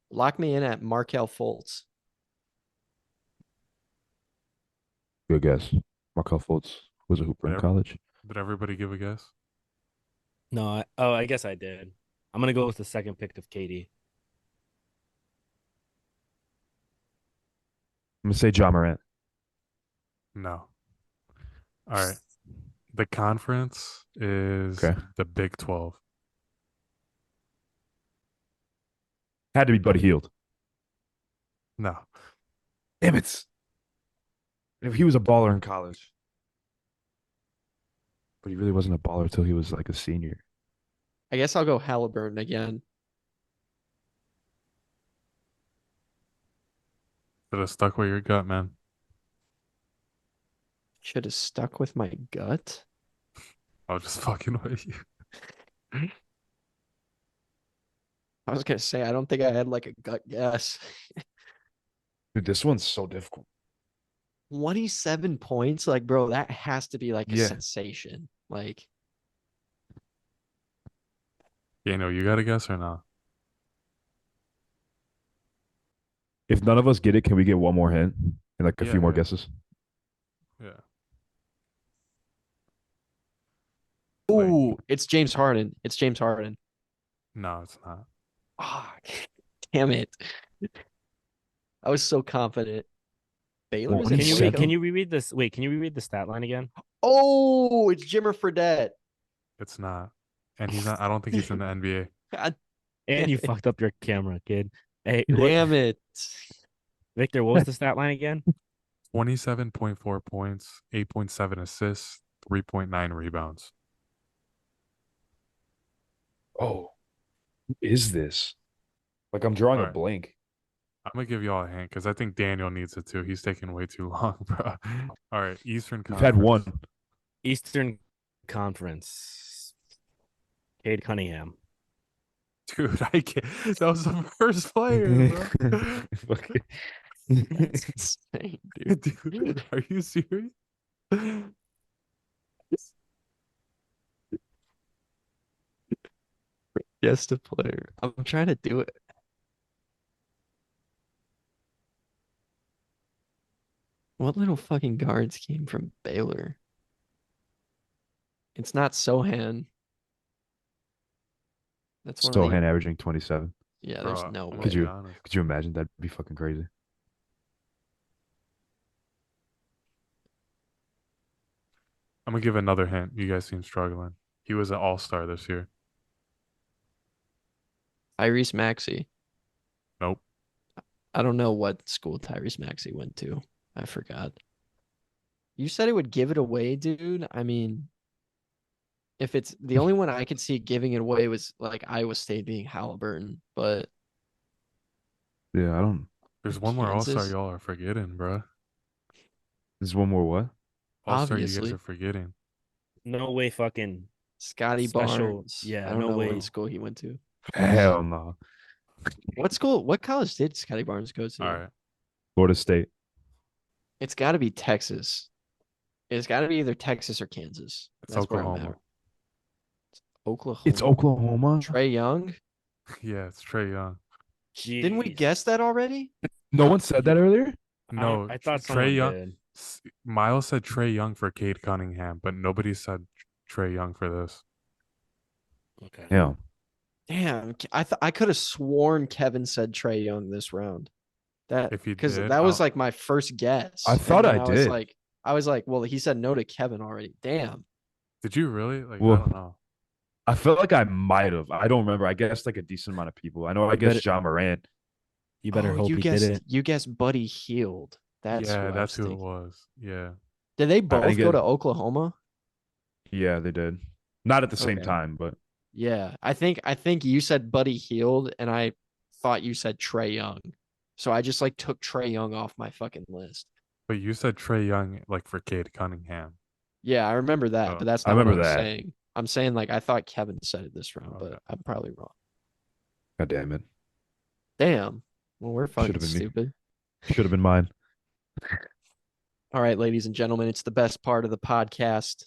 [SPEAKER 2] Lock me in at Markel Fultz.
[SPEAKER 3] Good guess. Markel Fultz was a hooper
[SPEAKER 4] Did,
[SPEAKER 3] in
[SPEAKER 4] ev-
[SPEAKER 3] college.
[SPEAKER 4] did everybody give a guess?
[SPEAKER 1] No, I guess I did. I'm gonna go with the second pick of Katie.
[SPEAKER 3] I'm gonna say John Morant.
[SPEAKER 4] No. All right. The conference is
[SPEAKER 3] Okay.
[SPEAKER 4] the Big 12.
[SPEAKER 3] Had to be Buddy Hield.
[SPEAKER 4] No.
[SPEAKER 3] Damn it. If he was a baller in college. But he really wasn't a baller until he was like a senior.
[SPEAKER 2] I guess I'll go Halliburton again.
[SPEAKER 4] Should have stuck with your gut, man.
[SPEAKER 2] Should have stuck with my gut.
[SPEAKER 4] I was just fucking with you.
[SPEAKER 2] I was gonna say I don't think I had like a gut guess.
[SPEAKER 3] Dude, this one's so difficult.
[SPEAKER 2] 27 points, like bro, that has to be like a
[SPEAKER 3] Yeah.
[SPEAKER 2] sensation. Like
[SPEAKER 4] Daniel, you got a guess or not?
[SPEAKER 3] If none of us get it, can we get one more hint and like a few more
[SPEAKER 4] Yeah.
[SPEAKER 3] guesses?
[SPEAKER 4] Yeah.
[SPEAKER 2] ooh, it's James Harden. It's James Harden.
[SPEAKER 4] No, it's not.
[SPEAKER 2] Ah, damn it. I was so confident. Baylor was in
[SPEAKER 1] Can you
[SPEAKER 3] 27?
[SPEAKER 1] can you reread this? Wait, can you reread the stat line again?
[SPEAKER 2] Oh, it's Jimmer Fredette.
[SPEAKER 4] It's not. And he's not. I don't think he's in the NBA.
[SPEAKER 2] God
[SPEAKER 1] And you
[SPEAKER 2] damn it.
[SPEAKER 1] fucked up your camera, kid. Hey,
[SPEAKER 2] Damn it.
[SPEAKER 1] Victor, what was the stat line again?
[SPEAKER 4] 27.4 points, 8.7 assists, 3.9 rebounds.
[SPEAKER 3] Oh, who is this? Like I'm drawing a
[SPEAKER 4] Alright.
[SPEAKER 3] blank.
[SPEAKER 4] I'm gonna give y'all a hint because I think Daniel needs it too. He's taking way too long, bro. All right, Eastern
[SPEAKER 3] We've
[SPEAKER 4] Conference.
[SPEAKER 3] had one.
[SPEAKER 1] Eastern Conference. Cade Cunningham.
[SPEAKER 4] Dude, I can't. That was the first player, bro.
[SPEAKER 3] Fucking-
[SPEAKER 2] That's insane, dude.
[SPEAKER 4] Dude, are you serious?
[SPEAKER 2] Yes, the player. I'm trying to do it. What little fucking guards came from Baylor? It's not Sohan. That's one of
[SPEAKER 3] Sohan
[SPEAKER 2] the.
[SPEAKER 3] averaging 27.
[SPEAKER 2] Yeah,
[SPEAKER 4] Bro,
[SPEAKER 2] there's no
[SPEAKER 4] I'm
[SPEAKER 2] way.
[SPEAKER 4] gonna be honest.
[SPEAKER 3] Could you imagine? That'd be fucking crazy.
[SPEAKER 4] I'm gonna give another hint. You guys seem struggling. He was an all-star this year.
[SPEAKER 2] Tyrese Maxey.
[SPEAKER 4] Nope.
[SPEAKER 2] I don't know what school Tyrese Maxey went to. I forgot. You said it would give it away, dude. I mean, if it's the only one I could see giving it away was like Iowa State being Halliburton, but
[SPEAKER 3] Yeah, I don't.
[SPEAKER 4] There's one more all-star
[SPEAKER 2] Kansas,
[SPEAKER 4] y'all are forgetting, bro.
[SPEAKER 3] There's one more what?
[SPEAKER 4] All-star you guys
[SPEAKER 2] obviously
[SPEAKER 4] are forgetting.
[SPEAKER 1] No way fucking
[SPEAKER 2] Scotty
[SPEAKER 1] special.
[SPEAKER 2] Barnes.
[SPEAKER 1] Yeah,
[SPEAKER 2] I don't
[SPEAKER 1] no
[SPEAKER 2] know
[SPEAKER 1] way.
[SPEAKER 2] what school he went to.
[SPEAKER 3] Hell no.
[SPEAKER 2] What school? What college did Scotty Barnes go to?
[SPEAKER 4] All right.
[SPEAKER 3] Florida State.
[SPEAKER 2] It's got to be Texas. It's got to be either Texas or Kansas.
[SPEAKER 4] It's
[SPEAKER 2] That's where I'm
[SPEAKER 4] Oklahoma.
[SPEAKER 2] at. Oklahoma.
[SPEAKER 3] It's Oklahoma.
[SPEAKER 2] Trey Young.
[SPEAKER 4] Yeah, it's Trey Young.
[SPEAKER 2] Didn't we
[SPEAKER 1] Jeez.
[SPEAKER 2] guess that already?
[SPEAKER 3] No one said that earlier.
[SPEAKER 4] No,
[SPEAKER 1] I thought
[SPEAKER 4] Trey
[SPEAKER 1] someone
[SPEAKER 4] Young.
[SPEAKER 1] did.
[SPEAKER 4] Miles said Trey Young for Cade Cunningham, but nobody said Trey Young for this.
[SPEAKER 1] Okay.
[SPEAKER 3] Yeah.
[SPEAKER 2] Damn, I could have sworn Kevin said Trey Young this round. That
[SPEAKER 4] If he
[SPEAKER 2] because
[SPEAKER 4] did,
[SPEAKER 2] that was
[SPEAKER 4] I'll-
[SPEAKER 2] like my first guess.
[SPEAKER 3] I
[SPEAKER 2] and
[SPEAKER 3] thought
[SPEAKER 2] then
[SPEAKER 3] I did.
[SPEAKER 2] I was like, well, he said no to Kevin already. Damn.
[SPEAKER 4] Did you really? Like, I
[SPEAKER 3] Well,
[SPEAKER 4] don't know.
[SPEAKER 3] I felt like I might have. I don't remember. I guessed like a decent amount of people. I know I
[SPEAKER 1] You
[SPEAKER 3] guessed
[SPEAKER 1] better-
[SPEAKER 3] John Morant.
[SPEAKER 1] You better
[SPEAKER 2] Oh,
[SPEAKER 1] hope
[SPEAKER 2] you
[SPEAKER 1] he
[SPEAKER 2] guessed
[SPEAKER 1] didn't.
[SPEAKER 2] you guessed Buddy Healed. That's
[SPEAKER 4] Yeah,
[SPEAKER 2] who I
[SPEAKER 4] that's
[SPEAKER 2] was
[SPEAKER 4] who it
[SPEAKER 2] thinking.
[SPEAKER 4] was. Yeah.
[SPEAKER 2] Did they both
[SPEAKER 3] didn't
[SPEAKER 2] go
[SPEAKER 3] get-
[SPEAKER 2] to Oklahoma?
[SPEAKER 3] Yeah, they did. Not at the same
[SPEAKER 2] Okay.
[SPEAKER 3] time, but
[SPEAKER 2] Yeah, I think you said Buddy Healed, and I thought you said Trey Young. So I just like took Trey Young off my fucking list.
[SPEAKER 4] But you said Trey Young like for Cade Cunningham.
[SPEAKER 2] Yeah, I remember that,
[SPEAKER 4] Oh,
[SPEAKER 2] but that's
[SPEAKER 3] I
[SPEAKER 2] not what
[SPEAKER 3] remember
[SPEAKER 2] I'm
[SPEAKER 3] that.
[SPEAKER 2] saying. I'm saying like I thought Kevin said it this round,
[SPEAKER 4] Okay.
[SPEAKER 2] but I'm probably wrong.
[SPEAKER 3] God damn it.
[SPEAKER 2] Damn. Well, we're fucking
[SPEAKER 3] Should've been me.
[SPEAKER 2] stupid.
[SPEAKER 3] Should have been mine.
[SPEAKER 2] All right, ladies and gentlemen, it's the best part of the podcast.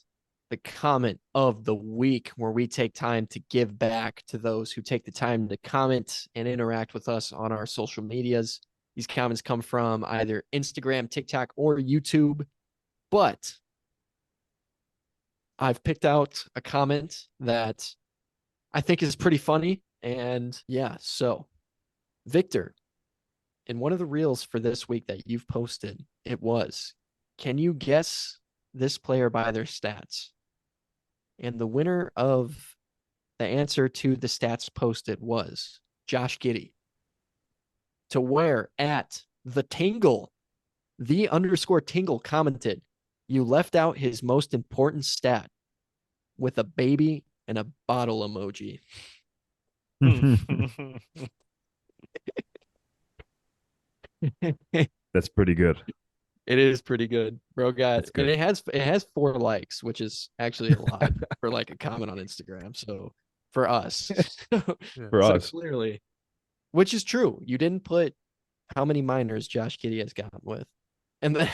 [SPEAKER 2] the comment of the week, where we take time to give back to those who take the time to comment and interact with us on our social medias. These comments come from either Instagram, TikTok, or YouTube. But I've picked out a comment that I think is pretty funny. And yeah, so Victor, in one of the reels for this week that you've posted, it was, can you guess this player by their stats? And the winner of the answer to the stats posted was Josh Giddey. To where at the Tingle, _Tingle commented, you left out his most important stat with a baby and a bottle emoji.
[SPEAKER 3] That's pretty good.
[SPEAKER 2] It is pretty good, bro.
[SPEAKER 3] That's good.
[SPEAKER 2] And it has 4 likes, which is actually a lot for like a comment on Instagram. So for us,
[SPEAKER 3] For
[SPEAKER 2] so
[SPEAKER 3] us.
[SPEAKER 2] clearly, which is true. You didn't put how many minors Josh Giddey has gotten with, and then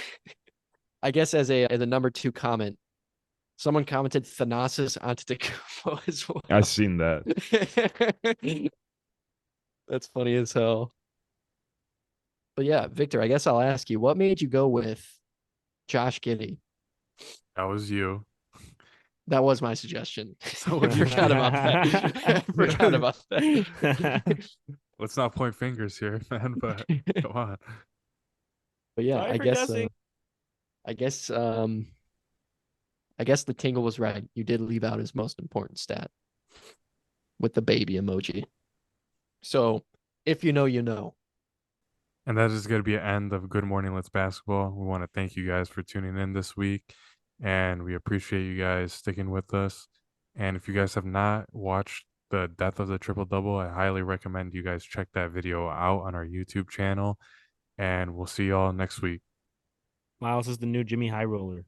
[SPEAKER 2] I guess as a number 2 comment, someone commented Thanasis Antetokounmpo as well.
[SPEAKER 3] I've seen that.
[SPEAKER 2] That's funny as hell. But yeah, Victor, I guess I'll ask you, what made you go with Josh Giddey?
[SPEAKER 4] That was you.
[SPEAKER 2] That was my suggestion. So I forgot about that. I forgot about that.
[SPEAKER 4] Let's not point fingers here, man, but come on.
[SPEAKER 2] But yeah,
[SPEAKER 1] Sorry
[SPEAKER 2] I
[SPEAKER 1] for
[SPEAKER 2] guess
[SPEAKER 1] guessing.
[SPEAKER 2] I guess I guess the Tingle was right. You did leave out his most important stat with the baby emoji. So if you know, you know.
[SPEAKER 4] And that is going to be an end of Good Morning Let's Basketball. We want to thank you guys for tuning in this week, and we appreciate you guys sticking with us. And if you guys have not watched The Death of the Triple Double, I highly recommend you guys check that video out on our YouTube channel, and we'll see y'all next week.
[SPEAKER 1] Miles is the new Jimmy High Roller.